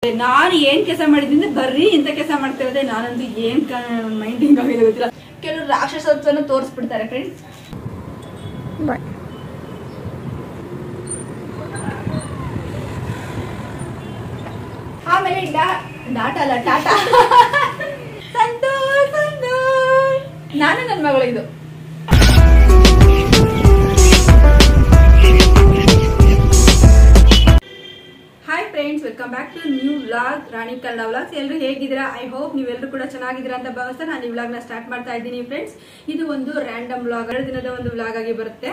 ನಾನು ಏನ್ ಕೆಲಸ ಮಾಡಿದ್ದೀನಿ ಬರ್ರಿ ಇಂತ ಕೆಲಸ ಮಾಡ್ತಿರೋದೆ ನಾನಂತೂ ಏನ್ ಮೈಂಡಿಂಗ್ ಆಗಿಲ್ಲ ಗೊತ್ತಿಲ್ಲ. ಕೆಲವರು ರಾಕ್ಷಸತ್ವನ ತೋರಿಸ್ಬಿಡ್ತಾರೆ ಫ್ರೆಂಡ್ಸ್. ಬಾಯ್. ಆಮೇಲೆ ಡಾಟಾ ಅಲ್ಲ ಟಾಟಾ. ಸಂತೋಷ್ ಸಂತೋಷ್ ನಾನು ನನ್ನ ಮಗಳು ಇದು. Hi friends, welcome back to new vlog Rani Kannada vlogs. ಎಲ್ಲರೂ ಹೇಗಿದ್ದೀರಾ? ಐ ಹೋಪ್ ನೀವೆಲ್ಲರೂ ಕೂಡ ಚೆನ್ನಾಗಿದ್ದೀರಾ ಅಂತ ಭಾವಿಸ್ತಾ ನಾನು ಈ ವ್ಲಾಗ್ ನ ಸ್ಟಾರ್ಟ್ ಮಾಡ್ತಾ ಇದ್ದೀನಿ ಫ್ರೆಂಡ್ಸ್. ಇದು ಒಂದು ರ್ಯಾಂಡಮ್ ವ್ಲಾಗ್, 2 ದಿನದ ಒಂದು ವ್ಲಾಗ್ ಆಗಿ ಬರುತ್ತೆ.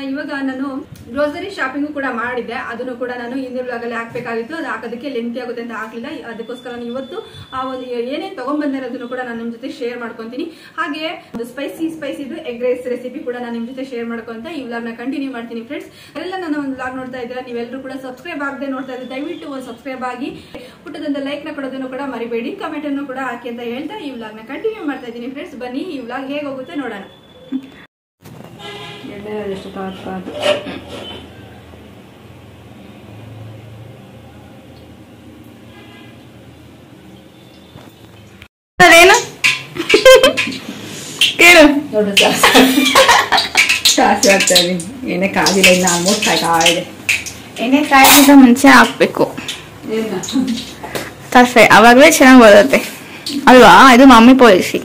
ಇವಾಗ ನಾನು ಗ್ರೋಸರಿ ಶಾಪಿಂಗ್ ಕೂಡ ಮಾಡಿದ್ದೆ, ಅದನ್ನು ಕೂಡ ನಾನು ಹಿಂದಿನ ವ್ಲಾಗ್ ಅಲ್ಲಿ ಹಾಕ್ಬೇಕಾಗಿತ್ತು. ಅದು ಹಾಕೋದಕ್ಕೆ ಲೆಂತಿ ಆಗುತ್ತೆ ಅಂತ ಹಾಕಲಿಲ್ಲ. ಅದಕ್ಕೋಸ್ಕರ ನಾನು ಇವತ್ತು ಆ ಒಂದು ಏನೇನು ತಗೊಂಡ್ಬಂದಿರೋದನ್ನು ಕೂಡ ನಾನು ನಿಮ್ ಜೊತೆ ಶೇರ್ ಮಾಡ್ಕೊಂತೀನಿ. ಹಾಗೆ ಒಂದು ಸ್ಪೈಸಿದು ಎಗ್ ರೈಸ್ ರೆಸಿಪಿ ಕೂಡ ನಾನು ನಿಮ್ ಜೊತೆ ಶೇರ್ ಮಾಡ್ಕೊಂತ ಈ ವ್ಲಾಗ್ ನ ಕಂಟಿನ್ಯೂ ಮಾಡ್ತೀನಿ ಫ್ರೆಂಡ್ಸ್. ಎಲ್ಲ ನನ್ನ ಒಂದು ವ್ಲಾಗ್ ನೋಡ್ತಾ ಇದ್ದೀರಾ, ನೀವೆಲ್ಲರೂ ಕೂಡ ಸಬ್ಸ್ಕ್ರೈಬ್ ಆಗದೆ ನೋಡ್ತಾ ಇದ್ರೆ ದಯವಿಟ್ಟು ಒಂದು ಸಬ್ಸ್ಕ್ರೈಬ್ ಆಗಿ, ಪುಟ್ಟದಂತ ಲೈಕ್ ನ ಕೊಡೋದನ್ನು ಕೂಡ ಮರಿಬೇಡಿ, ಕಮೆಂಟ್ ಅನ್ನು ಕೂಡ ಹಾಕಿ ಅಂತ ಹೇಳ್ತಾ ಈ ವ್ಲಾಗ್ ನ ಕಂಟಿನ್ಯೂ ಮಾಡ್ತಾ ಇದ್ದೀನಿ ಫ್ರೆಂಡ್ಸ್. ಬನ್ನಿ ಈ ವ್ಲಾಗ್ ಹೇಗೆ ಹೋಗುತ್ತೆ ನೋಡೋಣ. ಎಷ್ಟು ಕಾದು ದೊಡ್ಡ ಸಾಸಿ ಆಗ್ತಾ ಇದೆ. ಎಣ್ಣೆ ಕಾದಿಲ್ಲ, ಇನ್ನು ಆಲ್ಮೋಸ್ಟ್ ಕಾಯಿದೆ. ಎಣ್ಣೆ ಕಾಯಿಗಿಂತ ಮುಂಚೆ ಹಾಕ್ಬೇಕು ಸಾಸಿವೆ, ಅವಾಗಲೇ ಚೆನ್ನಾಗಿ ಬರುತ್ತೆ ಅಲ್ವಾ? ಇದು ಮಮ್ಮಿ ಪಾಲಿಸಿ.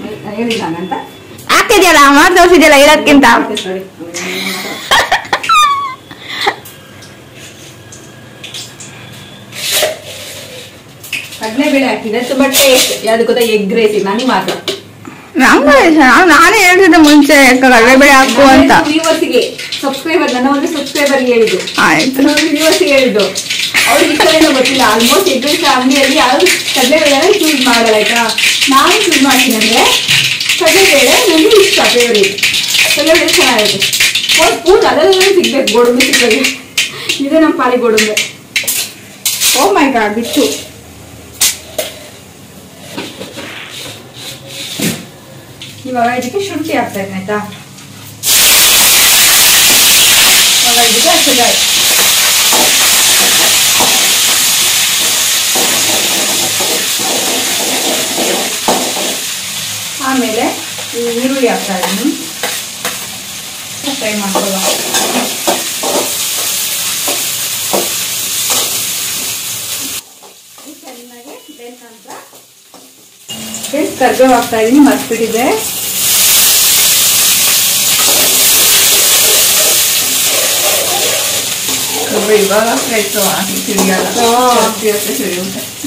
ಹಾಕಿದ್ಯಲ್ಲ, ಮಾಡಿ ತೋರಿಸಿದ್ಯಲ್ಲ ಇರೋದ್ಕಿಂತ. ಕಡಲೆಬೇಳೆ ಹಾಕಿದ್ರೆ ತುಂಬಾ ಟೇಸ್ಟ್. ಯಾವ್ದು ಗೊತ್ತಾ? Egg rice. ನನಗೆ ಮಾತ್ರ ನಾನೇ ಹೇಳ್ತಿದ್ದೆ ಮುಂಚೆ ಕಡಲೆಬೇಳೆ ಹಾಕು ಅಂತ. ಸಬ್ಸ್ಕ್ರೈಬರ್, ನನ್ನ ಒಂದು ಸಬ್ಸ್ಕ್ರೈಬರ್ ಹೇಳಿದ್ದು. ಆಯ್ತು, ವ್ಯೂವರ್ಸ್ ಹೇಳಿದ್ದು. ಅವ್ರಿಗೆ ಇಷ್ಟೇನೋ ಗೊತ್ತಿಲ್ಲ. ಆಲ್ಮೋಸ್ಟ್ ಎಗ್ ರೈಸ್ ಅಂಗಡಿಯಲ್ಲಿ ಯಾರು ಕಡಲೆಬೇಳೆ ಚೂಸ್ ಮಾಡಲ್ಲ ಆಯ್ತಾ. ನಾನು ಚೂಸ್ ಮಾಡ್ತೀನಿ ಅಂದ್ರೆ ಕಡಲೆಬೇಳೆ ನನಗೆ ಇಷ್ಟ, ಫೇವ್ರೇಟ್. ಕಡಲೆಬೇಳೆ ಚೆನ್ನಾಗಿರುತ್ತೆ. ಒಂದು ಸ್ಪೂನ್ ಅದೆಲ್ಲ ಸಿಗ್ಬೇಕು, ಗೋಡಂಬಿ ಸಿಗ್ಬೇಕು. ಇದೇ ನಮ್ಮ ಪಾಲಿ ಗೋಡಂಬಿ. ಓ ಮೈ ಗಾಡ್, ಬಿಟ್ಟು ಇವಾಗ ಇದಕ್ಕೆ ಶುಂಠಿ ಹಾಕ್ತಾ ಇದ್ದೀನಿ ಆಯ್ತಾ. ಇವಾಗ ಇದಕ್ಕೆ ಹಸಿಕಾಯಿ, ಆಮೇಲೆ ಈರುಳ್ಳಿ ಹಾಕ್ತಾ ಇದ್ದೀನಿ. ಫ್ರೈ ಮಾಡ್ಕೊಳ್ಳೋ. ಚೆನ್ನಾಗಿ ಬೆಂದ ನಂತರ ಕರ್ಬೇವು ಹಾಕ್ತಾ ಇದ್ದೀನಿ, ಮರ್ತ್ಬಿಟ್ಟಿದೆ. ಇವಾಗ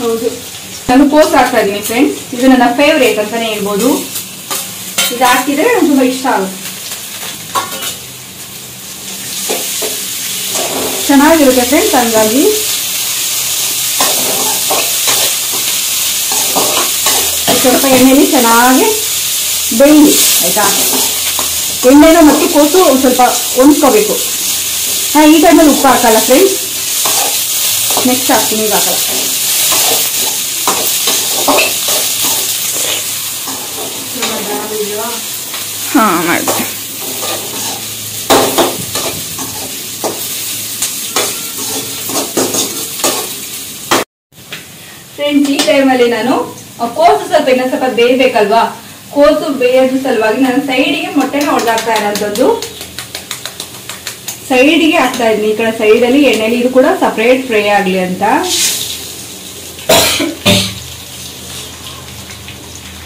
ಹೌದು. ನಾನು ಕೋಸು ಹಾಕ್ತಾ ಇದ್ದೀನಿ ಫ್ರೆಂಡ್ಸ್. ಇದು ನನ್ನ ಫೇವ್ರೇಟ್ ಅಂತಾನೆ ಹೇಳ್ಬೋದು. ಇದು ಹಾಕಿದ್ರೆ ನಂಗೆ ತುಂಬಾ ಇಷ್ಟ ಆಗುತ್ತೆ, ಚೆನ್ನಾಗಿರುತ್ತೆ ಫ್ರೆಂಡ್ಸ್. ಹಂಗಾಗಿ ಸ್ವಲ್ಪ ಎಣ್ಣೆಲಿ ಚೆನ್ನಾಗಿ ಬೇಯಿ ಆಯ್ತಾ. ಎಣ್ಣೆನ ಮತ್ತು ಕೋಸು ಸ್ವಲ್ಪ ಹೊಂದ್ಕೋಬೇಕು. ಈ ಟೈಮಲ್ಲಿ ಉಪ್ಪು ಹಾಕಲ್ಲ ಫ್ರೆಂಡ್ಸ್, ನೆಕ್ಸ್ಟ್ ಹಾಕ್ತೀನಿ. ಈಗ ಹಾಕಲ್ಲ. ಹಾ ಮಾಡಿ ಫ್ರೆಂಡ್ಸ್, ಈ ಟೈಮಲ್ಲಿ ನಾನು ಕೋಸು ಸ್ವಲ್ಪ ಇನ್ನೊಂದು ಸ್ವಲ್ಪ ಬೇಯಬೇಕಲ್ವಾ. ಕೋಸು ಬೇಯೋದ್ರ ಸಲುವಾಗಿ ನಾನು ಸೈಡಿಗೆ ಮೊಟ್ಟೆನ ಹೊಡೆದಾಕ್ತಾ ಇರೋಂಥದ್ದು. ಸೈಡಿಗೆ ಹಾಕ್ತಾ ಇದ್ದೀನಿ, ಈ ಕಡೆ ಸೈಡಲ್ಲಿ ಎಣ್ಣೆಲಿ. ಇದು ಕೂಡ ಸಪರೇಟ್ ಫ್ರೈ ಆಗಲಿ ಅಂತ.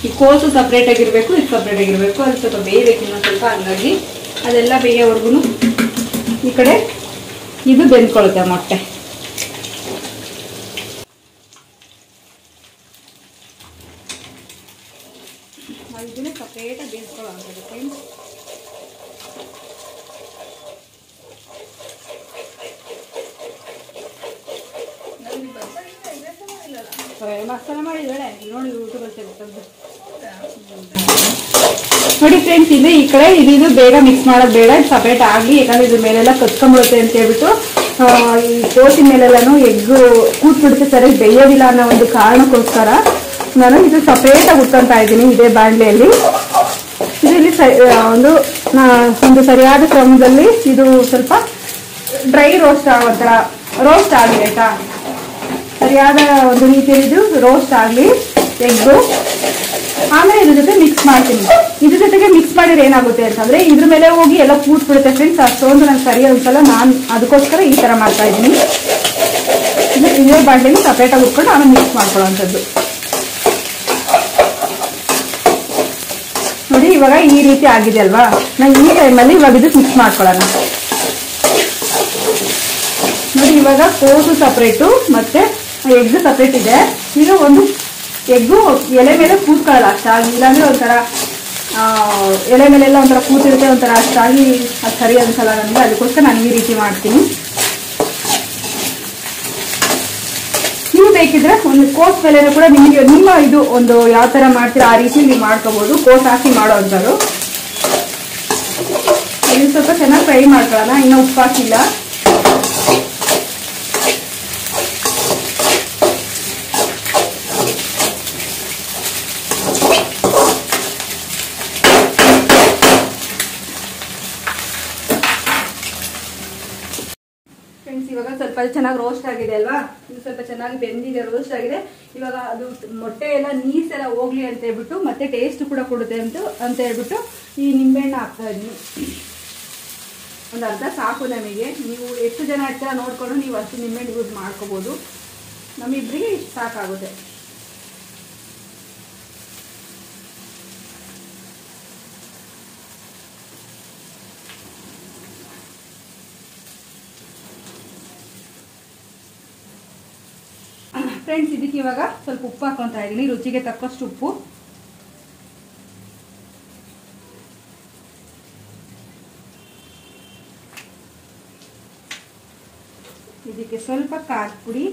ಈ ಕೋಸು ಸಪ್ರೇಟ್ ಆಗಿರ್ಬೇಕು, ಇದು ಸಪ್ರೇಟ್ ಆಗಿರ್ಬೇಕು. ಅದು ಸ್ವಲ್ಪ ಬೇಯಬೇಕು ಇನ್ನೊಂದು ಸ್ವಲ್ಪ. ಹಂಗಾಗಿ ಅದೆಲ್ಲ ಬೇಯೋವರೆಗೂ ಈ ಕಡೆ ಇದು ಬೆಂದ್ಕೊಳುತ್ತೆ ಮೊಟ್ಟೆ. ಇದನ್ನ ಸಪ್ರೇಟಾಗಿ ಬೇಯಿಸ್ಕೊಳ್ಳೋದು ಫ್ರೆಂಡ್ಸ್. ಮಸಾಲ ಮಾಡಿದ್ರೆ ನೋಡಿ ನೋಡಿ ಫ್ರೆಂಡ್ಸ್. ಇದು ಈ ಕಡೆ ಇದು ಬೇಗ ಮಿಕ್ಸ್ ಮಾಡೋದು ಬೇಡ, ಸಪ್ರೇಟ್ ಆಗಲಿ. ಯಾಕಂದ್ರೆ ಇದ್ರ ಮೇಲೆಲ್ಲ ಕತ್ಕೊಂಡ್ಬಿಡುತ್ತೆ ಅಂತ ಹೇಳ್ಬಿಟ್ಟು ಈ ಕೋಸಿನ ಮೇಲೆಲ್ಲಾನು ಎಗ್ ಕೂತ್ಬಿಡುತ್ತೆ, ಸರಿಯಾಗಿ ಬೇಯೋದಿಲ್ಲ ಅನ್ನೋ ಒಂದು ಕಾರಣಕ್ಕೋಸ್ಕರ ನಾನು ಇದು ಸಪ್ರೇಟಾಗಿ ಉಟ್ಕೊಂತಾ ಇದ್ದೀನಿ ಇದೇ ಬಾಣಲೆಯಲ್ಲಿ. ಇದರಲ್ಲಿ ಒಂದು ಸರಿಯಾದ ಕ್ರಮದಲ್ಲಿ ಇದು ಸ್ವಲ್ಪ ಡ್ರೈ ರೋಸ್ಟ್ ಆಗೋ ಥರ ರೋಸ್ಟ್ ಆಗಲಿ ಆಯ್ತಾ. ಸರಿಯಾದ ಒಂದು ರೀತಿಯಲ್ಲಿ ಇದು ರೋಸ್ಟ್ ಆಗಲಿ ಎಗ್ಗು. ಆಮೇಲೆ ಇದ್ರ ಜೊತೆ ಮಿಕ್ಸ್ ಮಾಡ್ತೀನಿ. ಇದ್ರ ಜೊತೆಗೆ ಮಿಕ್ಸ್ ಮಾಡಿದ್ರೆ ಏನಾಗುತ್ತೆ ಅಂತಂದ್ರೆ ಇದ್ರ ಮೇಲೆ ಹೋಗಿ ಎಲ್ಲ ಕೂತ್ಬಿಡುತ್ತೆ ಫ್ರೆಂಡ್ಸ್. ಅಷ್ಟೊಂದು ನಂಗೆ ಸರಿ ಅನ್ಸಲ್ಲ. ನಾನು ಅದಕ್ಕೋಸ್ಕರ ಈ ತರ ಮಾಡ್ತಾ ಇದ್ದೀನಿ. ಇದೇ ಬಾಂಡೆಲಿ ಸಪ್ರೇಟಾಗಿ ಉಟ್ಕೊಂಡು ಆಮೇಲೆ ಮಿಕ್ಸ್ ಮಾಡ್ಕೊಳ್ಳೋವಂಥದ್ದು. ನೋಡಿ ಇವಾಗ ಈ ರೀತಿ ಆಗಿದೆ ಅಲ್ವಾ. ನಾನು ಈ ಟೈಮಲ್ಲಿ ಇವಾಗ ಇದು ಮಿಕ್ಸ್ ಮಾಡ್ಕೊಳ್ಳೋಣ. ನೋಡಿ ಇವಾಗ ಕೋಸು ಸಪ್ರೇಟು ಮತ್ತೆ ಎಗ್ ಸಪ್ರೇಟ್ ಇದೆ. ಈಗ ಒಂದು ಎಗ್ಗು ಎಲೆ ಮೇಲೆ ಕೂತ್ಕೊಳ್ಳಲ್ಲ ಅಷ್ಟಾಗಿ, ಇಲ್ಲಾಂದ್ರೆ ಒಂಥರ ಎಲೆ ಮೇಲೆಲ್ಲ ಒಂಥರ ಕೂತಿರುತ್ತೆ, ಒಂಥರ ಅಷ್ಟಾಗಿ ಅದು ಸರಿ ಅನ್ಸಲ್ಲ ನನಗೆ. ಅದಕ್ಕೋಸ್ಕರ ನಾನು ಈ ರೀತಿ ಮಾಡ್ತೀನಿ. ನೀವು ಬೇಕಿದ್ರೆ ಒಂದು ಕೋಸ್ ಮೇಲೆ ಕೂಡ ನಿಮಗೆ ನಿಮ್ಮ ಇದು ಒಂದು ಯಾವ ತರ ಮಾಡ್ತೀರಾ ಆ ರೀತಿ ನೀವು ಮಾಡ್ಕೋಬಹುದು. ಕೋಸ್ ಹಾಕಿ ಮಾಡೋವಂಥದ್ದು. ಇದು ಸ್ವಲ್ಪ ಚೆನ್ನಾಗಿ ಫ್ರೈ ಮಾಡ್ಕೊಳ್ಳೋಣ. ಇನ್ನೂ ಉಪ್ಪು ಹಾಕಿಲ್ಲ. ಫ್ರೆಂಡ್ಸ್ ಇವಾಗ ಸ್ವಲ್ಪ ಚೆನ್ನಾಗಿ ರೋಸ್ಟ್ ಆಗಿದೆ ಅಲ್ವಾ. ಇದು ಸ್ವಲ್ಪ ಚೆನ್ನಾಗಿ ಬೆಂದಿದೆ, ರೋಸ್ಟ್ ಆಗಿದೆ. ಇವಾಗ ಅದು ಮೊಟ್ಟೆ ಎಲ್ಲ ನೀರ್ಸೆಲ್ಲ ಹೋಗ್ಲಿ ಅಂತ ಹೇಳ್ಬಿಟ್ಟು ಮತ್ತೆ ಟೇಸ್ಟ್ ಕೂಡ ಕೊಡುತ್ತೆ ಅಂತ ಹೇಳ್ಬಿಟ್ಟು ಈ ನಿಂಬೆಹಣ್ಣು ಹಾಕ್ತಾ ಇದ್ದೀನಿ. ಒಂದು ಅರ್ಧ ಸಾಕು ನಮಗೆ. ನೀವು ಎಷ್ಟು ಜನ ಇರ್ತೀರ ನೋಡ್ಕೊಂಡು ನೀವು ಅಷ್ಟು ನಿಂಬೆಹಣ್ಣು ಯೂಸ್ ಮಾಡ್ಕೋಬಹುದು. ನಮ್ಮಿಬ್ಬರಿಗೆ ಇಷ್ಟು ಸಾಕಾಗುತ್ತೆ. ಫ್ರೆಂಡ್ಸ್ ಇದಕ್ಕೆ ಇವಾಗ ಸ್ವಲ್ಪ ಉಪ್ಪು ಹಾಕೊಂತಾ ಇದ್ದೀನಿ, ರುಚಿಗೆ ತಕ್ಕಷ್ಟು ಉಪ್ಪು. ಇದಕ್ಕೆ ಸ್ವಲ್ಪ ಖಾರದ ಪುಡಿ.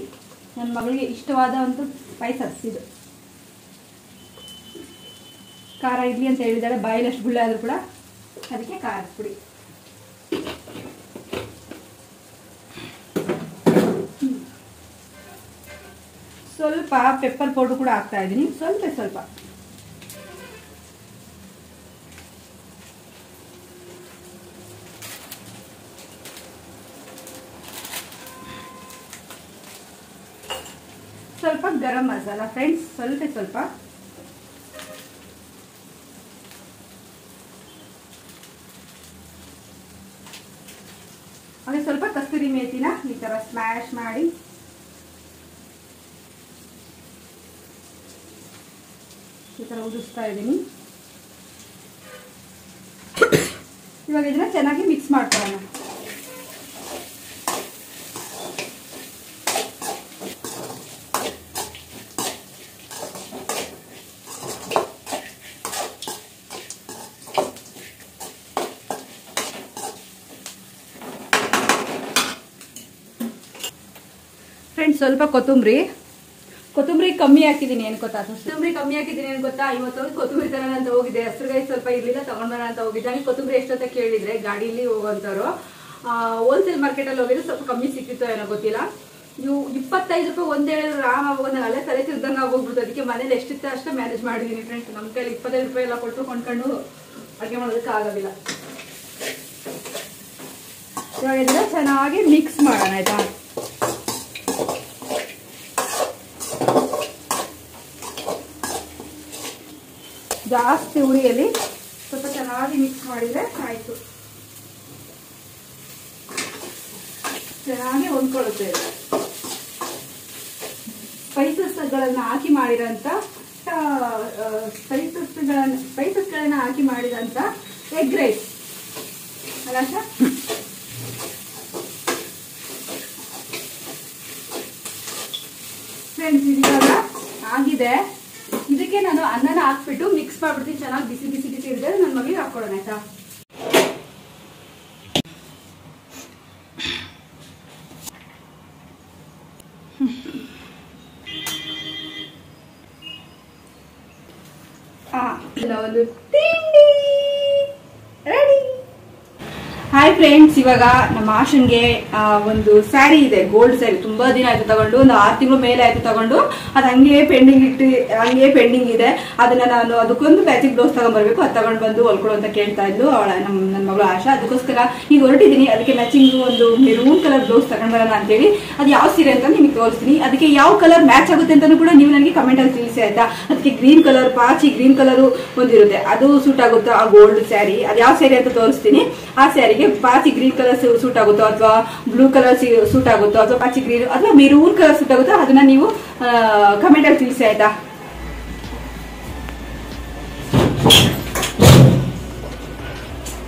ನನ್ನ ಮಗಳಿಗೆ ಇಷ್ಟವಾದ ಒಂದು ಸ್ಪೈಸಸ್ ಇದು. ಖಾರ ಇಡ್ಲಿ ಅಂತ ಹೇಳಿದಾಳೆ, ಬಾಯಿಲಷ್ಟು ಗುಳ್ಳೆ ಆದ್ರೂ ಕೂಡ ಅದಕ್ಕೆ ಖಾರದ ಪುಡಿ. ಸ್ವಲ್ಪ ಪೆಪ್ಪರ್ ಪೌಡರ್ ಕೂಡ ಹಾಕ್ತಾ ಇದ್ದೀನಿ, ಸ್ವಲ್ಪ ಸ್ವಲ್ಪ. ಸ್ವಲ್ಪ ಗರಂ ಮಸಾಲ ಫ್ರೆಂಡ್ಸ್, ಸ್ವಲ್ಪ ಸ್ವಲ್ಪ. ಹಾಗೆ ಸ್ವಲ್ಪ ಕಸ್ತೂರಿ ಮೇಥಿನ ಈ ತರ ಸ್ಮ್ಯಾಶ್ ಮಾಡಿ ಈ ತರ ಉದಿಸ್ತಾ ಇದ್ದೀನಿ. ಇವಾಗ ಇದನ್ನ ಚೆನ್ನಾಗಿ ಮಿಕ್ಸ್ ಮಾಡ್ಕೊಳ್ಳೋಣ. ಫ್ರೆಂಡ್ಸ್ ಸ್ವಲ್ಪ ಕೊತ್ತಂಬರಿ ಕಮ್ಮಿ ಹಾಕಿದ್ದೀನಿ. ಏನ್ ಗೊತ್ತಾ, ಕೊತ್ತಂಬರಿ ಕಮ್ಮಿ ಹಾಕಿದ್ದೀನಿ ಏನ್ ಗೊತ್ತಾ, ಇವತ್ತು ಕೊತ್ತಂಬರಿ ತರೋಣ ಅಂತ ಹೋಗಿದ್ದೆ. ಹಸಿರುಗಾಯಿ ಸ್ವಲ್ಪ ಇರ್ಲಿಲ್ಲ, ತಗೊಂಡ್ಬರೋಣ ಅಂತ ಹೋಗಿದ್ದೆ. ಕೊತ್ತಂಬರಿ ಎಷ್ಟಂತ ಕೇಳಿದ್ರೆ ಗಾಡಿಲಿ ಹೋಗೋಂಥವ್ರು ಹೋಲ್ಸೇಲ್ ಮಾರ್ಕೆಟ್ ಅಲ್ಲಿ ಹೋಗಿದ್ರೆ ಸ್ವಲ್ಪ ಕಮ್ಮಿ ಸಿಕ್ಕಿತ್ತು ಏನೋ ಗೊತ್ತಿಲ್ಲ. ನೀವು 25 ರೂಪಾಯಿ ಒಂದ್ ಹೇಳಿದ್ರು ರಾಮ ಹೋಗೋದು ಅಲ್ಲೇ ತಲೆ ತಿರ್ದಂಗ ಆಗೋಗ್ಬಿಡ್ತು. ಅದಕ್ಕೆ ಮನೇಲಿ ಎಷ್ಟಿತ್ತು ಅಷ್ಟೇ ಮ್ಯಾನೇಜ್ ಮಾಡಿದೀನಿ ಫ್ರೆಂಡ್ಸ್. ನಮ್ ಕೈಲಿ 25 ರೂಪಾಯಿ ಎಲ್ಲ ಕೊಟ್ಟು ಕೊಂಡ್ಕೊಂಡು ಅಡುಗೆ ಮಾಡೋದಕ್ಕೆ ಆಗೋದಿಲ್ಲ. ಇವಾಗ ಇದನ್ನ ಚೆನ್ನಾಗಿ ಮಿಕ್ಸ್ ಮಾಡೋಣ ಆಯ್ತಾ. ಜಾಸ್ತಿ ಉಳಿಯಲ್ಲಿ ಸ್ವಲ್ಪ ಚೆನ್ನಾಗಿ ಮಿಕ್ಸ್ ಮಾಡಿದ್ರೆ ಆಯ್ತು. ಚೆನ್ನಾಗಿ ಹೊಂದ್ಕೊಳ್ಳುತ್ತೆ. ಸ್ಪೈಸಸ್ಗಳನ್ನ ಹಾಕಿ ಮಾಡಿರೋಂಥ ಸ್ಪೈಸಸ್ಗಳನ್ನ ಹಾಕಿ ಮಾಡಿರೋಂಥ ಎಗ್ ರೈಸ್ ಅಲ್ಲ ಸರ್. ಫ್ರೆಂಡ್ಸ್ ಇವಾಗ ಆಗಿದೆ. ಇದಕ್ಕೆ ನಾನು ಅನ್ನನ ಹಾಕ್ಬಿಟ್ಟು ಮಿಕ್ಸ್ ಮಾಡ್ಬಿಡ್ತೀನಿ. ಚೆನ್ನಾಗಿ ಬಿಸಿ ಬಿಸಿ ಬಿಸಿ ಇದ್ರೆ ನನ್ನ ಮಗಳಿಗೆ ಹಾಕೊಳ್ಳೋಣ ಆಯ್ತಾ. ಒಂದು ತಿಂಡಿ ರೆಡಿ. ಹಾಯ್ ಫ್ರೆಂಡ್ಸ್, ಇವಾಗ ನಮ್ಮ ಆಶನ್ಗೆ ಒಂದು ಸ್ಯಾರಿ ಇದೆ, ಗೋಲ್ಡ್ ಸ್ಯಾರಿ. ತುಂಬಾ ದಿನ ಆಯ್ತು ತಗೊಂಡು, ಒಂದು 6 ತಿಂಗಳು ಮೇಲೆ ಆಯ್ತು ತಗೊಂಡು. ಅದು ಹಂಗೆ ಪೆಂಡಿಂಗ್ ಇದೆ. ಅದನ್ನ ನಾನು ಅದಕ್ಕೊಂದು ಮ್ಯಾಚಿಂಗ್ ಬ್ಲೌಸ್ ತಗೊಂಡ್ಬರ್ಬೇಕು. ಅದು ತಗೊಂಡ್ ಬಂದು ಹೊಲ್ಕೊಡು ಅಂತ ಕೇಳ್ತಾ ಇದ್ಲು ನನ್ನ ಮಗಳು ಆಶಾ. ಅದಕ್ಕೋಸ್ಕರ ಈಗ ಹೊರಟಿದ್ದೀನಿ. ಅದಕ್ಕೆ ಮ್ಯಾಚಿಂಗ್ ಒಂದು ಮೆರೂನ್ ಕಲರ್ ಬ್ಲೌಸ್ ತಗೊಂಡ್ಬರೋಣ ಅಂತೇಳಿ. ಅದು ಯಾವ ಸೀರೆ ಅಂತ ನಿಮಗೆ ತೋರಿಸ್ತೀನಿ. ಅದಕ್ಕೆ ಯಾವ ಕಲರ್ ಮ್ಯಾಚ್ ಆಗುತ್ತೆ ಅಂತಾನು ಕೂಡ ನೀವು ನನಗೆ ಕಮೆಂಟ್ ಅಲ್ಲಿ ತಿಳಿಸಿ ಆಯ್ತಾ. ಅದಕ್ಕೆ ಗ್ರೀನ್ ಕಲರ್, ಪಾಚಿ ಗ್ರೀನ್ ಕಲರ್ ಒಂದಿರುತ್ತೆ, ಅದು ಸೂಟ್ ಆಗುತ್ತೋ ಆ ಗೋಲ್ಡ್ ಸ್ಯಾರಿ. ಅದು ಯಾವ ಸ್ಯಾರಿ ಅಂತ ತೋರಿಸ್ತೀನಿ. ಆ ಸ್ಯಾರಿಗೆ ಪಾಚಿ ಗ್ರೀನ್ ಕಲರ್ ಸೂಟ್ ಆಗುತ್ತೋ ಅಥವಾ ಬ್ಲೂ ಕಲರ್ ಸೂಟ್ ಆಗುತ್ತೋ ಅಥವಾ ಪಾಚಿ ಗ್ರೀನ್ ಅಥವಾ ಮೆರೂನ್ ಕಲರ್ ಸೂಟ್ ಆಗುತ್ತೋ ಅದನ್ನ ನೀವು ಕಮೆಂಟ್ ಅಲ್ಲಿ ತಿಳಿಸಿ ಆಯ್ತಾ.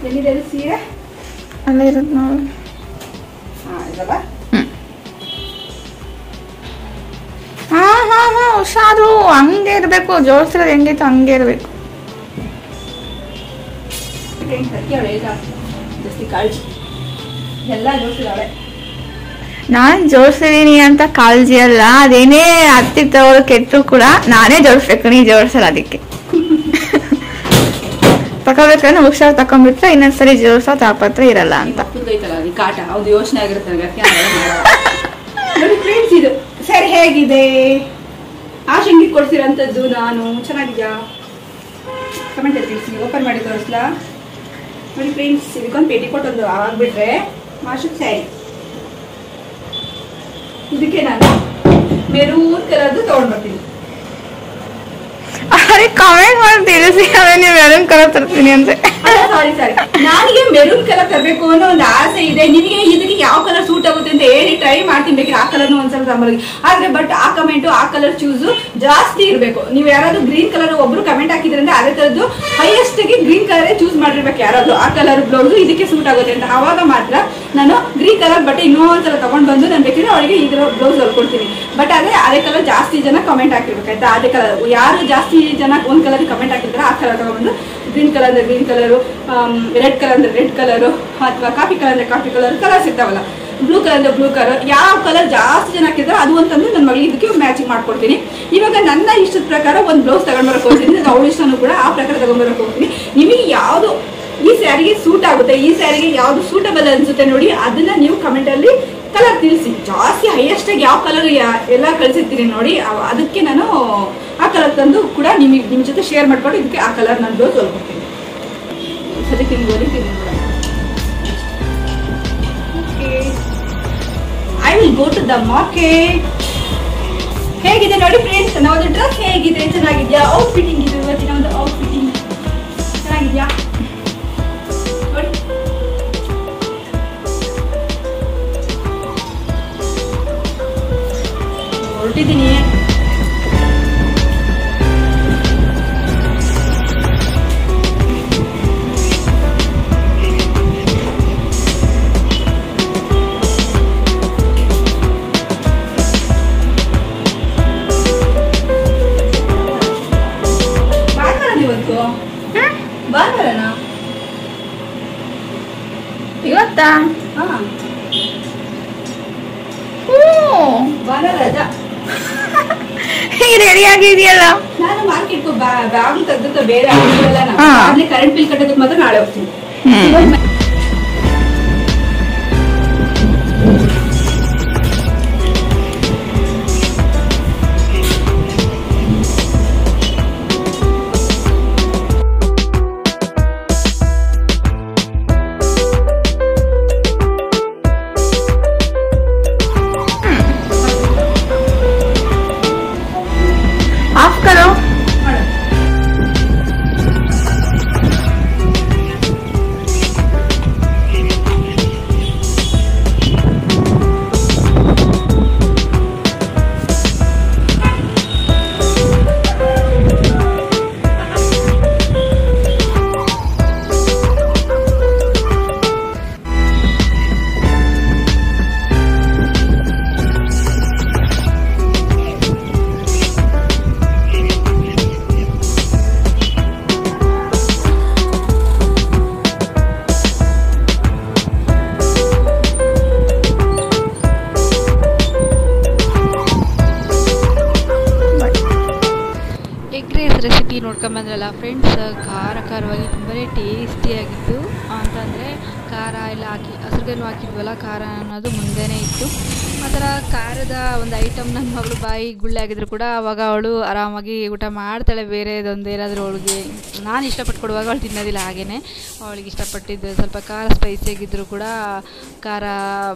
ಎಲ್ಲಿದೆ ಸೀರೆ? ಅಲ್ಲೇ ಇರೋದು ನೋಡಿ. ಇದಲ್ಲ. ಹಾ ಹುಷಾರು, ಹಂಗೆ ಇರ್ಬೇಕು. ಜೋಡಿಸಿರೋದು ಹೆಂಗೈತು ಹಂಗೆ ಇರ್ಬೇಕು. ಜಾಸ್ತಿ ಕಾಳಜಿ ಎಲ್ಲ ಜೋಡಿಸಿದಾಳೆ. ನಾನ್ ಜೋಡಿಸಿದೀನಿ ಅಂತ ಕಾಳಜಿ ಅಲ್ಲ, ಅದೇನೇ ಹತ್ತಿ ತಗೊಳ್ಳೋ ಕೆಟ್ಟರು ಕೂಡ ನಾನೇ ಜೋಡಿಸ್ಬೇಕು, ನೀ ಜೋಡಿಸಲ್ಲ. ಅದಕ್ಕೆ ತಗೋಬೇಕಂದ್ರೆ ಹುಷಾರು ತಕೊಂಡ್ಬಿಟ್ರೆ ಇನ್ನೊಂದ್ಸರಿ ಜೋಡಿಸೋ ತಾಪತ್ರ ಇರಲ್ಲ ಅಂತ. ಕಾಟ ಹೌದು, ಯೋಚನೆ ಆಗಿರುತ್ತೆ. ಇದು ಸರಿ ಹೇಗಿದೆ? ಆಶಂಗಿ ಕೊಡ್ಸಿರೋಂಥದ್ದು ನಾನು ಚೆನ್ನಾಗಿದ್ಯಾ? ಕಮೆಂಟ್ ಅಲ್ಲಿ ತಿಳಿಸಿ. ಓಪನ್ ಮಾಡಿ ತೋರಿಸ್ಲಾ? ನೋಡಿ ಫ್ರೆಂಡ್ಸ್, ಇದಕ್ಕೊಂದು ಪೇಟಿಕೋಟ್ ಒಂದು ಆಗ್ಬಿಟ್ರೆ ಮಾಷಕ್ ಸ್ಯಾರಿ. ಇದಕ್ಕೆ ನಾನು ಮೆರೂನ್ ಕಲರ್ದು ತಗೊಂಡ್ಬರ್ತೀನಿ. ಅರೆ ಕಮೆಂಟ್ ಮಾಡಿ ತಿಳಿಸಿ, ನೀವು ಮೆರೂನ್ ಕಲರ್ ತರ್ತೀನಿ ಅಂತ. ಸಾರಿ ನನಗೆ ಮೆರೂನ್ ಕಲರ್ ತರಬೇಕು ಅನ್ನೋ ಒಂದು ಆಸೆ ಇದೆ. ನಿಮಗೆ ಇದಕ್ಕೆ ಯಾವ ಕಲರ್ ಸೂಟ್ ಆಗುತ್ತೆ ಅಂತ ಹೇಳಿ ಟ್ರೈ ಮಾಡ್ತೀನಿ. ಬೇಕಿದ್ರೆ ಆ ಕಲರ್ನು ಒಂದ್ಸಲ ತಗೊಂಡ್ಬರ್ತೀನಿ. ಆದ್ರೆ ಬಟ್ ಆ ಕಮೆಂಟ್, ಆ ಕಲರ್ ಚೂಸ್ ಜಾಸ್ತಿ ಇರಬೇಕು. ನೀವು ಯಾರಾದ್ರೂ ಗ್ರೀನ್ ಕಲರ್ ಒಬ್ರು ಕಮೆಂಟ್ ಹಾಕಿದ್ರಿಂದ ಅದೇ ತರದ್ದು ಹೈಯೆಸ್ಟ್ ಗೆ ಗ್ರೀನ್ ಕಲರ್ ಚೂಸ್ ಮಾಡಿರ್ಬೇಕು ಯಾರಾದ್ರೂ. ಆ ಕಲರ್ ಬ್ಲೌಸ್ ಇದಕ್ಕೆ ಸೂಟ್ ಆಗುತ್ತೆ ಅಂತ. ಅವಾಗ ಮಾತ್ರ ನಾನು ಗ್ರೀನ್ ಕಲರ್ ಬಟ್ಟೆ ಇನ್ನೊಂದ್ಸಲ ತಗೊಂಡ್ ಬಂದು ನಾನು ಬೇಕಿದ್ರೆ ಅವಳಿಗೆ ಇದ್ರ ಬ್ಲೌಸ್ ಹೊಲ್ಕೊಡ್ತೀನಿ. ಬಟ್ ಅದೇ ಕಲರ್ ಜಾಸ್ತಿ ಜನ ಕಮೆಂಟ್ ಹಾಕಿರ್ಬೇಕು ಆಯ್ತಾ. ಅದೇ ಕಲರ್ ಯಾರು ಜಾಸ್ತಿ ಜನ ಒಂದ್ ಕಲರ್ ಕಮೆಂಟ್ ಹಾಕಿದ್ರೆ ಆ ಕಲರ್ ತಗೊಂಡ್ಬಂದು ಗ್ರೀನ್ ಕಲರ್ ಅಂದ್ರೆ ಗ್ರೀನ್ ಕಲರು, ರೆಡ್ ಕಲರ್ ಅಂದ್ರೆ ರೆಡ್ ಕಲರು, ಅಥವಾ ಕಾಫಿ ಕಲರ್ ಅಂದ್ರೆ ಕಾಫಿ ಕಲರ್ಸ್ ಇರ್ತಾವಲ್ಲ, ಬ್ಲೂ ಕಲರ್ ಅಂದ್ರೆ ಬ್ಲೂ ಕಲರ್. ಯಾವ ಕಲರ್ ಜಾಸ್ತಿ ಜನ ಹಾಕಿದ್ರೆ ಅದು ಅಂತಂದು ನನ್ನ ಮಗಳಿಗೆ ಇದಕ್ಕೆ ಮ್ಯಾಚಿಂಗ್ ಮಾಡ್ಕೊಡ್ತೀನಿ. ಇವಾಗ ನನ್ನ ಇಷ್ಟದ ಪ್ರಕಾರ ಒಂದು ಬ್ಲೌಸ್ ತಗೊಂಡ್ಬರಕ್ ಹೋಗ್ತೀನಿ. ಅವಳ ಇಷ್ಟನೂ ಕೂಡ ಆ ಪ್ರಕಾರ ತಗೊಂಡ್ಬರಕ್ ಹೋಗ್ತೀನಿ. ನಿಮಗೆ ಯಾವುದು ಈ ಸ್ಯಾರಿಗೆ ಸೂಟ್ ಆಗುತ್ತೆ, ಈ ಸ್ಯಾರಿಗೆ ಯಾವ್ದು ಸೂಟಬಲ್ ಅನ್ಸುತ್ತೆ ನೋಡಿ, ಅದನ್ನ ನೀವು ಕಮೆಂಟ್ ಅಲ್ಲಿ ಕಲರ್ ತಿಳಿಸಿ. ಜಾಸ್ತಿ ಹೈಯೆಸ್ಟ್ ಆಗಿ ಯಾವ ಕಲರ್ ಎಲ್ಲ ಕಳ್ಸಿರ್ತೀನಿ ನೋಡಿ, ಅದಕ್ಕೆ ನಾನು ಆ ಕಲರ್ ತಂದು ಕೂಡ ನಿಮ್ ಜೊತೆ ಶೇರ್ ಮಾಡ್ಕೊಂಡು ಇದಕ್ಕೆ ಆ ಕಲರ್ ನಾನು ಬ್ಲೌಸ್ ಹೊಲ್ಕೊಡ್ತೀನಿ. ಸದ್ಯಕ್ಕೆ I will go to the market. ಹೇಗಿದೆ ನೋಡಿ ಫ್ರೆಂಡ್ಸ್, ನಾವೊಂದು ಡ್ರೆಸ್ ಹೇಗಿದೆ? ಚೆನ್ನಾಗಿದ್ಯಾ? ಔಟ್ ಫಿಟ್ಟಿಂಗ್ ಇದು. ಇವತ್ತಿನ ಒಂದು ಔಟ್ ಫಿಟ್ಟಿಂಗ್ ಚೆನ್ನಾಗಿದ್ಯಾ ನೋಡಿ. ಹೊರಟಿದ್ದೀನಿ. ಇವತ್ತಾ? ರೆಡಿ ಆಗಿದೆಯಲ್ಲ. ನಾನು ಮಾರ್ಕೆಟ್ ಬ್ಯಾಗ್ ತೆಗೆದು ಬೇರೆ ಕರೆಂಟ್ ಬಿಲ್ ಕಟ್ಟೋದಕ್ಕೆ ಮಾತ್ರ ನಾಳೆ ಹೋಗ್ತೀನಿ. ರೆಸಿಪಿ ನೋಡ್ಕೊಂಬಂದ್ರಲ್ಲ ಫ್ರೆಂಡ್ಸ್, ಖಾರವಾಗಿ ತುಂಬಾ ಟೇಸ್ಟಿಯಾಗಿತ್ತು. ಅಂತಂದರೆ ಖಾರ ಎಲ್ಲ ಹಾಕಿ ಹಸಿರುಗೇನು ಹಾಕಿದ್ವಲ್ಲ, ಖಾರ ಅನ್ನೋದು ಮುಂದೆನೇ ಇತ್ತು. ಆ ಥರ ಖಾರದ ಒಂದು ಐಟಮ್ ನನ್ನ ಮಗಳು ಬಾಯಿ ಗುಳ್ಳೆ ಆಗಿದ್ರು ಕೂಡ ಆವಾಗ ಅವಳು ಆರಾಮಾಗಿ ಊಟ ಮಾಡ್ತಾಳೆ. ಬೇರೆದೊಂದು ಏನಾದರೂ ಅವಳಿಗೆ ನಾನು ಇಷ್ಟಪಟ್ಟು ಕೊಡುವಾಗ ಅವಳು ತಿನ್ನೋದಿಲ್ಲ. ಹಾಗೆಯೇ ಅವಳಿಗೆ ಇಷ್ಟಪಟ್ಟಿದ್ದು ಸ್ವಲ್ಪ ಖಾರ ಸ್ಪೈಸಿಯಾಗಿದ್ದರೂ ಕೂಡ, ಖಾರ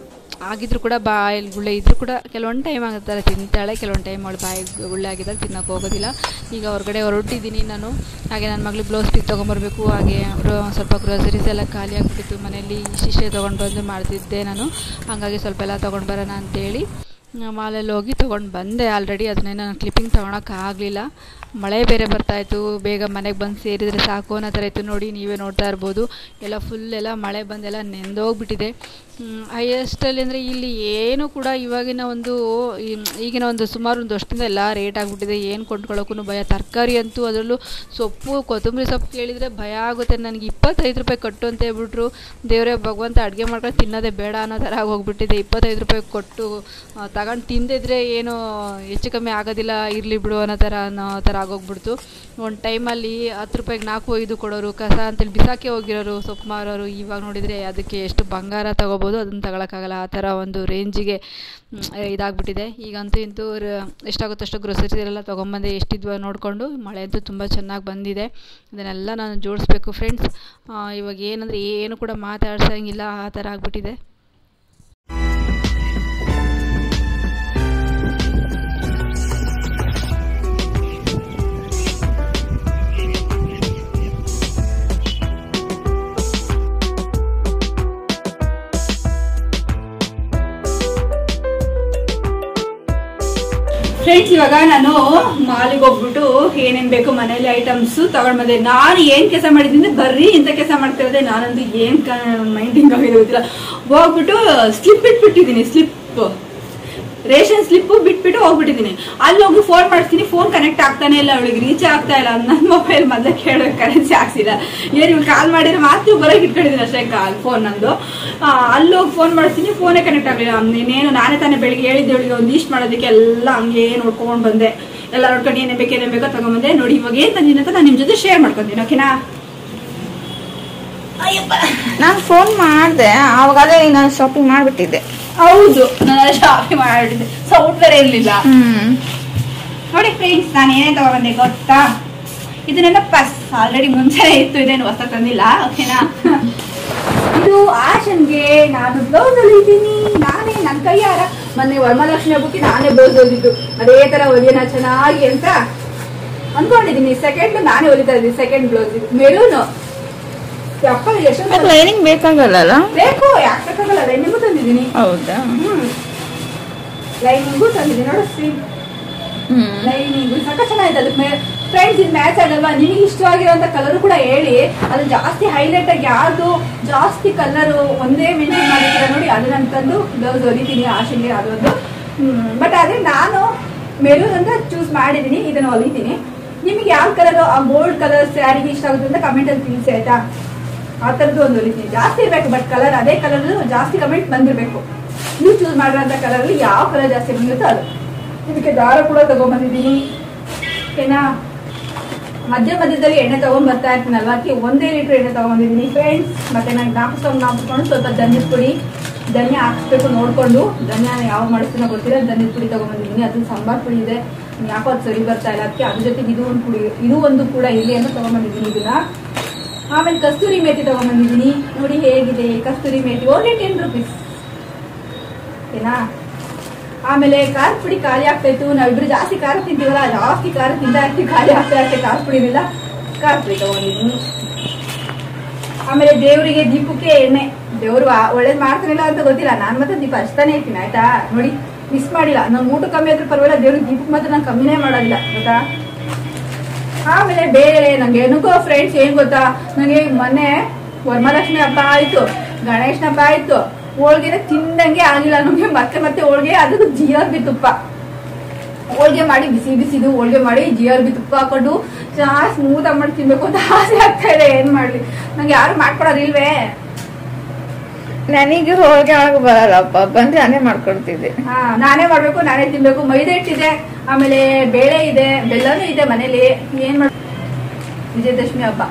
ಆಗಿದ್ರೂ ಕೂಡ ಬಾಯಲ್ಲಿ ಗುಳ್ಳೆ ಇದ್ದರೂ ಕೂಡ ಕೆಲವೊಂದು ಟೈಮ್ ಆಗುತ್ತಾರೆ ತಿಂತಾಳೆ, ಕೆಲವೊಂದು ಟೈಮ್ ಅವಳು ಬಾಯಿ ಗುಳ್ಳೆ ಆಗಿದ್ದಾಗ ತಿನ್ನೋಕೆ ಹೋಗೋದಿಲ್ಲ. ಈಗ ಹೊರಗಡೆ ಹೊರಟಿದ್ದೀನಿ ನಾನು. ಹಾಗೆ ನನ್ನ ಮಗಳಿಗೆ ಬ್ಲೌಸ್ ಪೀಸ್ ತೊಗೊಂಬರ್ಬೇಕು. ಹಾಗೆ ಸ್ವಲ್ಪ ಗ್ರೋಸರೀಸ್ ಎಲ್ಲ ಖಾಲಿ ಆಗಿಬಿಟ್ಟಿತ್ತು ಮನೆಯಲ್ಲಿ. ಇಷ್ಟಿಷ್ಟೇ ತೊಗೊಂಡು ಬಂದು ಮಾಡ್ತಿದ್ದೆ ನಾನು. ಹಾಗಾಗಿ ಸ್ವಲ್ಪ ಎಲ್ಲ ತೊಗೊಂಡು ಬರೋಣ ಅಂತೇಳಿ ಮಾಲಲ್ಲಿ ಹೋಗಿ ತೊಗೊಂಡು ಬಂದೆ. ಆಲ್ರೆಡಿ ಅದನ್ನೇ ನಾನು ಕ್ಲಿಪ್ಪಿಂಗ್ ತೊಗೊಳಕ್ಕಾಗಲಿಲ್ಲ. ಮಳೆ ಬೇರೆ ಬರ್ತಾಯಿತ್ತು. ಬೇಗ ಮನೆಗೆ ಬಂದು ಸೇರಿದರೆ ಸಾಕು ಅನ್ನೋ ಥರ ಇತ್ತು. ನೋಡಿ, ನೀವೇ ನೋಡ್ತಾ ಇರ್ಬೋದು, ಎಲ್ಲ ಫುಲ್ ಎಲ್ಲ ಮಳೆ ಬಂದೆಲ್ಲ ನೆಂದೋಗ್ಬಿಟ್ಟಿದೆ. ಹೈಯೆಸ್ಟಲ್ಲಿ ಅಂದರೆ ಇಲ್ಲಿ ಏನು ಕೂಡ ಈಗಿನ ಒಂದು ಸುಮಾರು ಒಂದು ವರ್ಷದಿಂದ ಎಲ್ಲ ರೇಟ್ ಆಗಿಬಿಟ್ಟಿದೆ. ಏನು ಕೊಂಡ್ಕೊಳ್ಳೋಕ್ಕೂ ಭಯ. ತರಕಾರಿ ಅಂತೂ, ಅದರಲ್ಲೂ ಸೊಪ್ಪು, ಕೊತ್ತಂಬರಿ ಸೊಪ್ಪು ಕೇಳಿದರೆ ಭಯ ಆಗುತ್ತೆ ನನಗೆ. 25 ರೂಪಾಯಿ ಕಟ್ಟು ಅಂತ ಹೇಳ್ಬಿಟ್ರು. ದೇವರೇ ಭಗವಂತ, ಅಡುಗೆ ಮಾಡ್ಕೊಂಡು ತಿನ್ನೋದೇ ಬೇಡ ಅನ್ನೋ ಥರ ಆಗೋಗ್ಬಿಟ್ಟಿದೆ. 25 ರೂಪಾಯಿ ಕೊಟ್ಟು ತಗೊಂಡು ತಿಂದಿದ್ರೆ ಏನು ಹೆಚ್ಚು ಕಮ್ಮಿ ಆಗೋದಿಲ್ಲ, ಇರಲಿ ಬಿಡು ಅನ್ನೋ ಥರ ಆಗೋಗ್ಬಿಡ್ತು. ಒಂದು ಟೈಮಲ್ಲಿ 10 ರೂಪಾಯಿಗೆ 4-5 ಕೊಡೋರು, ಕಸ ಅಂತೇಳಿ ಬಿಸಾಕಿ ಹೋಗಿರೋರು ಸೊಪ್ಪು ಮಾರೋರು. ಇವಾಗ ನೋಡಿದರೆ ಅದಕ್ಕೆ ಎಷ್ಟು ಬಂಗಾರ ತೊಗೋಬೋದು, ಅದನ್ನು ತಗೊಳಕ್ಕಾಗಲ್ಲ. ಆ ಥರ ಒಂದು ರೇಂಜಿಗೆ ಇದಾಗ್ಬಿಟ್ಟಿದೆ. ಈಗಂತೂ ಎಷ್ಟಾಗುತ್ತೋ ಅಷ್ಟು ಗ್ರೋಸರೀಸ್ ಎಲ್ಲ ತೊಗೊಂಬಂದೆ. ಎಷ್ಟಿದ್ವ ನೋಡಿಕೊಂಡು. ಮಳೆ ಅಂತೂ ತುಂಬ ಚೆನ್ನಾಗಿ ಬಂದಿದೆ. ಇದನ್ನೆಲ್ಲ ನಾನು ಜೋಡಿಸ್ಬೇಕು ಫ್ರೆಂಡ್ಸ್. ಇವಾಗ ಏನಂದರೆ ಏನು ಕೂಡ ಮಾತಾಡ್ಸೋಂಗಿಲ್ಲ, ಆ ಥರ ಆಗಿಬಿಟ್ಟಿದೆ. ಫ್ರೆಂಡ್ಸ್, ಇವಾಗ ನಾನು ಮಾಲಿಗೆ ಹೋಗ್ಬಿಟ್ಟು ಏನೇನ್ ಬೇಕು ಮನೇಲಿ ಐಟಮ್ಸ್ ತಗೊಂಡ್ ಬಂದೆ. ನಾನು ಏನ್ ಕೆಲಸ ಮಾಡಿದ್ದೀನಿ, ಬರ್ರಿ ಇಂಥ ಕೆಲಸ ಮಾಡ್ತಿರೋದೆ. ನಾನಂದು ಏನ್ ಮೈಂಡಿಂಗ್ ಆಗಿರೋದಿಲ್ಲ. ಹೋಗ್ಬಿಟ್ಟು ಸ್ಲಿಪ್ ಇಟ್ಬಿಟ್ಟಿದ್ದೀನಿ. ರೇಷನ್ ಸ್ಲಿಪ್ ಬಿಟ್ಬಿಟ್ಟು ಹೋಗ್ಬಿಟ್ಟಿದ್ದೀನಿ. ಅಲ್ಲಿ ಹೋಗಿ ಫೋನ್ ಮಾಡಿಸ್ತೀನಿ, ಫೋನ್ ಕನೆಕ್ಟ್ ಆಗ್ತಾನೆ ಇಲ್ಲ, ಅವಳಿಗೆ ರೀಚ್ ಆಗ್ತಾ ಇಲ್ಲ. ನನ್ನ ಮೊಬೈಲ್ ಮೊದಲೇ ಕೇಳೋ ಕರೆನ್ಸಿ ಹಾಕ್ಸಿಲ್ಲ. ಏನು ಇವ್ಳು ಕಾಲ್ ಮಾಡಿದ್ರೆ ಮಾತ್ರ ಬರೋಕೆ ಇಟ್ಕೊಂಡಿದ್ದೀನಿ ಅಷ್ಟೇ ಫೋನ್ ನಂದು. ಅಲ್ಲಿ ಹೋಗಿ ಫೋನ್ ಮಾಡಿಸ್ತೀನಿ, ಫೋನೇ ಕನೆಕ್ಟ್ ಆಗಲಿಲ್ಲ. ಇನ್ನೇನು ನಾನೇ ತಾನೇ ಬೆಳಿಗ್ಗೆ ಹೇಳಿದ್ದೆ ಅವಳಿಗೆ ಒಂದು ಲೀಸ್ಟ್ ಮಾಡೋದಕ್ಕೆ. ಎಲ್ಲ ಹಂಗೆ ನೋಡ್ಕೊಂಡು ಬಂದೆ. ಎಲ್ಲ ನೋಡ್ಕೊಂಡು ಏನೇ ಬೇಕೋ ತಗೊಂಡ್ಬಂದೆ. ನೋಡಿ, ಇವಾಗ ಏನ್ ತಂದಿನಿ ಅಂತ ನಾನು ನಿಮ್ ಜೊತೆ ಶೇರ್ ಮಾಡ್ಕೊಂತೀನಿ, ಓಕೆನಾ? ನಾನು ಫೋನ್ ಮಾಡಿದೆ, ಆವಾಗಲೇ ನಾನು ಶಾಪಿಂಗ್ ಮಾಡಿಬಿಟ್ಟಿದ್ದೆ. ಹೌದು, ನಾನು ಶಾಪಿಂಗ್ ಮಾಡಿಬಿಟ್ಟಿದ್ದೆ. ಸೌಂಡ್ ಬೇರೆ ಇರಲಿಲ್ಲ. ನೋಡಿ ಫ್ರೆಂಡ್ಸ್, ನಾನು ಏನೇನು ತಗೊಂಡ್ಬಂದೆ ಗೊತ್ತಾ? ಇದನ್ನೆಲ್ಲ ಆಲ್ರೆಡಿ ಮುಂಚೆನೇ ಇತ್ತು, ಇದೇನು ಹೊಸ ತಂದಿಲ್ಲ, ಓಕೆನಾ? ಇದು ಆಶನ್ಗೆ ನಾನು ಬ್ಲೌಸ್ ಹೊಲಿದ್ದೀನಿ. ನಾನೇ ನನ್ನ ಕೈಯಾರ ಮೊನ್ನೆ ವರಮಹಾಲಕ್ಷ್ಮಿ ಹಬ್ಬಕ್ಕೆ ನಾನೇ ಬ್ಲೌಸ್ ಹೊಲಿದ್ದು. ಅದೇ ತರ ಹೊಲಿಯೋಣ ಚೆನ್ನಾಗಿ ಅಂತ ಅನ್ಕೊಂಡಿದ್ದೀನಿ. ಸೆಕೆಂಡ್ ನಾನೇ ಹೊಲಿತಾ ಇದ್ದೀನಿ. ಸೆಕೆಂಡ್ ಬ್ಲೌಸ್ ಇದು ಮೆರೂನು. ಲೈನಿಂಗ್ ಬೇಕಾಗಲ್ಲ? ಬೇಕು, ಯಾಕೆ ಬೇಕಾಗಲ್ಲ. ಲೈನಿಂಗು ತಂದಿದ್ದೀನಿ. ಹೌದಾ? ಲೈನಿಂಗು ತಂದಿದ್ದೀನಿ. ನೋಡು, ಲೈನಿಂಗು ಸಾಕ ಚೆನ್ನಾಗಿದೆ. ಅದಕ್ಕೆ ಫ್ರೆಂಡ್ಸ್, ಇದು ಮ್ಯಾಚ್ ಆಗಲ್ವಾ? ನಿಮಗೆ ಇಷ್ಟವಾಗಿರುವಂತ ಕಲರ್ ಕೂಡ ಹೇಳಿ. ಅದು ಜಾಸ್ತಿ ಹೈಲೈಟ್ ಆಗಿ ಯಾವ್ದು ಜಾಸ್ತಿ ಕಲರ್ ಒಂದೇ ಮೇಂಟೈನ್ ಮಾಡಿರ್ತೀರ ನೋಡಿ, ಅದನ್ನ ತಂದು ಬ್ಲೌಸ್ ಹೊಲಿತೀನಿ ಆಶೆಗೆ. ಅದೊಂದು ಬಟ್ ಅದೇ ನಾನು ಮೆರೂನ್ ಅಂತ ಚೂಸ್ ಮಾಡಿದೀನಿ. ಇದನ್ನ ಹೊಲಿತೀನಿ. ನಿಮ್ಗೆ ಯಾವ ಕಲರ್, ಆ ಗೋಲ್ಡ್ ಕಲರ್ ಸ್ಯಾರಿಗೆ ಇಷ್ಟ ಆಗುತ್ತೆ ಅಂತ ಕಮೆಂಟ್ ಅಲ್ಲಿ ತಿಳಿಸಿ, ಆಯ್ತಾ? ಆ ತರದ್ದು ಒಂದು ಹೊಲಿತೀನಿ. ಜಾಸ್ತಿ ಇರ್ಬೇಕು, ಬಟ್ ಕಲರ್ ಅದೇ ಕಲರ್ ಜಾಸ್ತಿ ಕಮೆಂಟ್ ಬಂದಿರ್ಬೇಕು. ನೀವು ಚೂಸ್ ಮಾಡಿರೋಂಥ ಕಲರ್ ಅಲ್ಲಿ ಯಾವ ಕಲರ್ ಜಾಸ್ತಿ ಬಂದಿರುತ್ತೋ ಅದು. ಇದಕ್ಕೆ ದಾರ ಕೂಡ ತಗೊಂಡ್ಬಂದಿದ್ದೀನಿ, ಓಕೆನಾ? ಮಧ್ಯದಲ್ಲಿ ಎಣ್ಣೆ ತಗೊಂಡ್ ಬರ್ತಾ ಇರ್ತೀನಲ್ವ, ಅದಕ್ಕೆ 1 ಲೀಟರ್ ಎಣ್ಣೆ ತಗೊಂಡಿದ್ದೀನಿ ಫ್ರೆಂಡ್ಸ್. ಮತ್ತೆ ನಾನು ಜ್ಞಾಪಿಸ್ಕೊಂಡು ಸ್ವಲ್ಪ ಧನ್ಯದ ಪುಡಿ, ಧನ್ಯ ಹಾಕ್ಸ್ಬೇಕು ನೋಡ್ಕೊಂಡು. ಧನ್ಯ ಯಾವ ಮಾಡಿಸ್ತೀನೋ ಗೊತ್ತಿಲ್ಲ. ಧನ್ಯದ ಪುಡಿ ತಗೊಂಡ್ಬಂದಿದ್ದೀನಿ. ಅದು ಸಾಂಬಾರ್ ಪುಡಿ ಇದೆ, ಯಾಕೋ ಅದು ಸರಿ ಬರ್ತಾ ಇಲ್ಲ. ಅದಕ್ಕೆ ಅದ್ರ ಜೊತೆಗೆ ಇದು ಒಂದು ಕೂಡ ಇಲ್ಲಿ ಅಂತ ತಗೊಂಡ್ಬಂದಿದ್ದೀನಿ ಇದನ್ನ. ಆಮೇಲೆ ಕಸ್ತೂರಿ ಮೇಥಿ ತಗೊಂಡ್ಬಂದಿದ್ದೀನಿ. ನೋಡಿ ಹೇಗಿದೆ ಕಸ್ತೂರಿ ಮೇಥಿ, ಓನ್ಲಿ 10 ರೂಪೀಸ್, ಓಕೆನಾ? ಆಮೇಲೆ ಖಾರದ ಪುಡಿ ಖಾಲಿ ಆಗ್ತಾ ಇತ್ತು. ನಾವಿಬ್ರು ಜಾಸ್ತಿ ಖಾರ ತಿಂತೀವಲ್ಲ, ಜಾಸ್ತಿ ಖಾರ ತಿಂತಾ ಇರ್ತೀವಿ, ಖಾಲಿ ಆಗ್ತಾ ಇರ್ತದೆ ಖಾರದ ಪುಡಿನೆಲ್ಲ. ಖಾರದ ಪುಡಿ ತಗೊಂಡಿದ್ದೀನಿ. ಆಮೇಲೆ ದೇವರಿಗೆ ದೀಪಕ್ಕೆ ಎಣ್ಣೆ. ದೇವ್ರು ಒಳ್ಳೇದ್ ಮಾಡ್ತಾನಿಲ್ಲ ಅಂತ ಗೊತ್ತಿಲ್ಲ, ನಾನ್ ಮಾತ್ರ ದೀಪ ಹಚ್ತಾನೆ ಇರ್ತೀನಿ, ಆಯ್ತಾ? ನೋಡಿ, ಮಿಸ್ ಮಾಡಿಲ್ಲ. ನಾನು ಊಟ ಕಮ್ಮಿ ಆದ್ರೂ ಪರವಾಗಿಲ್ಲ, ದೇವ್ರಿಗೆ ದೀಪಕ್ಕೆ ಮಾತ್ರ ನಾನು ಕಮ್ಮಿನೇ ಮಾಡೋದಿಲ್ಲ, ಗೊತ್ತಾ? ಆಮೇಲೆ ಬೇಳೆ ನಂಗೆ ಏನಕ್ಕೋ ಫ್ರೆಂಡ್ಸ್ ಏನ್ ಗೊತ್ತಾ, ನನಗೆ ಮೊನ್ನೆ ವರಮಹಾಲಕ್ಷ್ಮಿ ಹಬ್ಬ ಆಯ್ತು, ಗಣೇಶನ ಹಬ್ಬ ಆಯ್ತು, ಹೋಳ್ಗೆನ ತಿಂದಂಗೆ ಆಗಿಲ್ಲ ನಮ್ಗೆ. ಮತ್ತೆ ಹೋಳ್ಗೆ, ಅದಕ್ಕೆ GRB ತುಪ್ಪ ಹೋಳ್ಗೆ ಮಾಡಿ, ಬಿಸಿದು ಹೋಳ್ಗೆ ಮಾಡಿ GRB ತುಪ್ಪ ಹಾಕೊಂಡು ಚೆನ್ನಾಗಿ ಸ್ಮೂತ್ ಆಗಿ ಮಾಡಿ ತಿನ್ಬೇಕು ಅಂತ ಆಸೆ ಆಗ್ತಾ ಇದೆ. ಏನ್ ಮಾಡ್ಲಿ, ನಂಗೆ ಯಾರು ಮಾಡ್ಕೊಡೋದಿಲ್ವೇ? ನನಗೆ ಹೋಳ್ಗೆ ಒಳಗೆ ಬರಲ್ಲಪ್ಪ, ಬಂದ್ರೆ ನಾನೇ ಮಾಡ್ಕೊಡ್ತಿದ್ದೆ. ನಾನೇ ಮಾಡ್ಬೇಕು, ನಾನೇ ತಿನ್ಬೇಕು. ಮೈದಾ ಹಿಟ್ಟಿದೆ, ಆಮೇಲೆ ಬೇಳೆ ಇದೆ, ಬೆಲ್ಲನೂ ಇದೆ ಮನೇಲಿ. ಏನ್ ಮಾಡ ವಿಜಯದಶಮಿ ಹಬ್ಬ.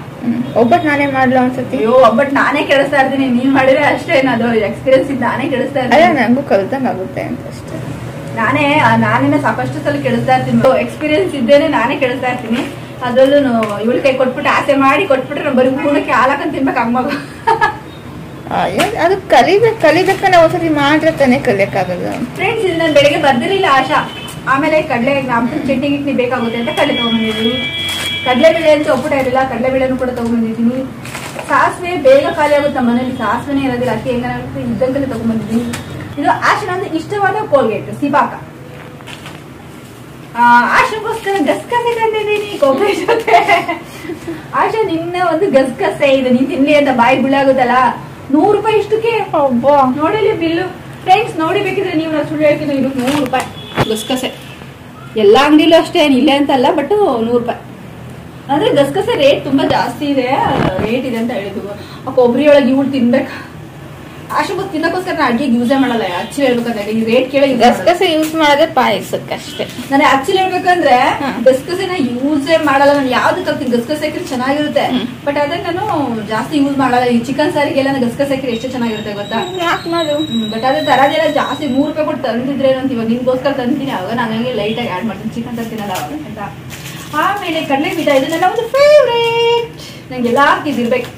ಒಬ್ಬಟ್ಟು ನಾನೇ ಮಾಡ್ಲಾ ಒಂದ್ಸತಿ? ಅಯ್ಯೋ ಒಬ್ಬಟ್ಟು ನಾನೇ ಕೆಡಿಸ್ತಾ ಇರ್ತೀನಿ, ನೀನ್ ಮಾಡಿದ್ರೆ ಅಷ್ಟೇ. ಅದು ಎಕ್ಸ್ಪೀರಿಯನ್ಸ್ ಇದ್ದು ನಾನೇ ಕೆಡಿಸ್ತಾ ಇರ್ತೀನಿ. ನಂಗೂ ಕಲ್ತಂಗ್ ಆಗುತ್ತೆ ಅಂತ ಅಷ್ಟೇ. ನಾನೇ ಸಾಕಷ್ಟು ಸಲ ಕೆಡಿಸ್ತಾ ಇರ್ತೀನಿ. ಎಕ್ಸ್ಪೀರಿಯನ್ಸ್ ಇದ್ದೇನೆ ನಾನೇ ಕೆಡಿಸ್ತಾ ಇರ್ತೀನಿ. ಅದ್ರಲ್ಲೂ ಇವಳ ಕೈ ಕೊಟ್ಬಿಟ್ಟು ಆಸೆ ಮಾಡಿ ಕೊಟ್ಬಿಟ್ರೆ ನಾವು ಬರೀ ಹೂಣಕ್ಕೆ ಹಾಲಕ್ಕಂತ ತಿನ್ಬೇಕು ಅಮ್ಮಗ. ಅದು ಕಲಿಬೇಕ ನಾವು ಒಂದ್ಸತಿ ಮಾಡ್ರೆ ತಾನೇ ಕಲಿಯಕ್ಕಾಗಲ್ಲ. ಫ್ರೆಂಡ್ಸ್ ಇದು ನಾನು ಬೆಳಿಗ್ಗೆ ಬರ್ದಿರಲಿಲ್ಲ ಆಶಾ. ಆಮೇಲೆ ಕಡಲೆ ಚಟ್ನಿ ಗಿಟ್ನಿ ಬೇಕಾಗುತ್ತೆ ಅಂತ ಕಡಲೆ ತಗೊಂಡ್ಬಂದಿದ್ದೀನಿ. ಕಡಲೆಬೇಳೆ ಅಂತ ಒಪ್ಪುಟ ಇರಲಿಲ್ಲ, ಕಡಲೆಬೇಳೆನೂ ಕೂಡ ತಗೊಂಡ್ಬಂದಿದ್ದೀನಿ. ಸಾಸಿವೆ ಬೇಗ ಖಾಲಿ ಆಗುತ್ತೆ ನಮ್ಮ ಮನೇಲಿ, ಸಾಸಿವೆನೇ ಇರೋದಿಲ್ಲ. ಅಕ್ಕಿ ಹೆಂಗಾಗುತ್ತೆ ಇದ್ದಂಕಲ್ಲೇ ತಗೊಂಡ್ಬಂದಿದ್ದೀನಿ. ಇದು ಆಶನ ಒಂದು ಇಷ್ಟವಾದ ಕೋಲ್ಗೇಟ್ ಸಿಬಾಕ. ಆಶಗೋಸ್ಕರ ಗಸಗಸೆ ತಂದಿದ್ದೀನಿ ಕೊಬ್ಬರಿ ಜೊತೆ. ಆಶಾ ನಿನ್ನ ಒಂದು ಗಸಗಸೆ ಇದು ನೀನ್ ತಿನ್ಲಿ ಅಂತ ಬಾಯಿ ಗುಳ್ಳಾಗುತ್ತಲ್ಲ. 100 ರೂಪಾಯಿ ಇಷ್ಟಕ್ಕೆ. ನೋಡಿಲಿ ಬಿಲ್ಲು ಫ್ರೆಂಡ್ಸ್, ನೋಡಿ ಬೇಕಿದ್ರೆ ನೀವು ನಾವು ಸುಳ್ಳು ಹೇಳ್ತಿದ್ದು. ಇದು 100 ರೂಪಾಯಿ ಗಸಗಸೆ. ಎಲ್ಲ ಅಂಗಡಿಲೂ ಅಷ್ಟೇ, ಇಲ್ಲೇ ಅಂತಲ್ಲ, ಬಟ್ 100 ರೂಪಾಯಿ. ಅಂದ್ರೆ ಗಸಗಸೆ ರೇಟ್ ತುಂಬಾ ಜಾಸ್ತಿ ಇದೆ, ರೇಟ್ ಇದೆ ಅಂತ ಹೇಳಿದ್ವು. ಆ ಕೊಬ್ಬರಿ ಒಳಗೆ ಇವ್ಳು ತಿನ್ಬೇಕು. ಆಶಾ ತಿನ್ನಕ್ಕೋಸ್ಕರ ನಾನು ಅಡ್ಗೆಗೆ ಯೂಸೇ ಮಾಡಲ್ಲ. ಆಕ್ಚುಲಿ ಹೇಳ್ಬೇಕಂದ್ರೆ ಈ ರೇಟ್ ಕೇಳಿ ಗಸಗಸೆ ಯೂಸ್ ಮಾಡೋದೇ ಪಾಯಸಕ್ಕೆ ಅಷ್ಟೇ. ನಾನು ಆಕ್ಚುಲಿ ಹೇಳ್ಬೇಕಂದ್ರೆ ಗಸಗಸೆನ ಯೂಸೇ ಮಾಡಲ್ಲ. ನಾನು ಯಾವ್ದು ತರ್ತೀನಿ ಗಸಗಸೆ ಹಾಕಿದ್ರೆ ಚೆನ್ನಾಗಿರುತ್ತೆ, ಬಟ್ ಅದನ್ನ ನಾನು ಜಾಸ್ತಿ ಯೂಸ್ ಮಾಡಲ್ಲ. ಈ ಚಿಕನ್ ಸಾರಿಗೆಲ್ಲ ಗಸಗಸೆ ಹಾಕಿದ್ರೆ ಎಷ್ಟು ಚೆನ್ನಾಗಿರುತ್ತೆ ಗೊತ್ತಾ? ಬಟ್ ಅದೇ ತರದೆಲ್ಲ ಜಾಸ್ತಿ 3 ರೂಪಾಯಿ ಕೊಟ್ಟು ತಂದಿದ್ರೆ ಅಂತ ಇವಾಗ ನಿನ್ಗೋಸ್ಕರ ತಂತೀನಿ. ಅವಾಗ ನಾನು ಹಂಗೆ ಲೈಟ್ ಆಗಿ ಆಡ್ ಮಾಡ್ತೀನಿ, ಚಿಕನ್ ತರ್ತೀನಲ್ಲ ಅವಾಗ ಅಂತ. ಆಮೇಲೆ ಕಡಲೆ ಬೀಜ, ಇದು ನನ್ನ ಒಂದು ಫೇವ್ರೇಟ್. ನಂಗೆಲ್ಲ ಹಾಕಿದಿರ್ಬೇಕು.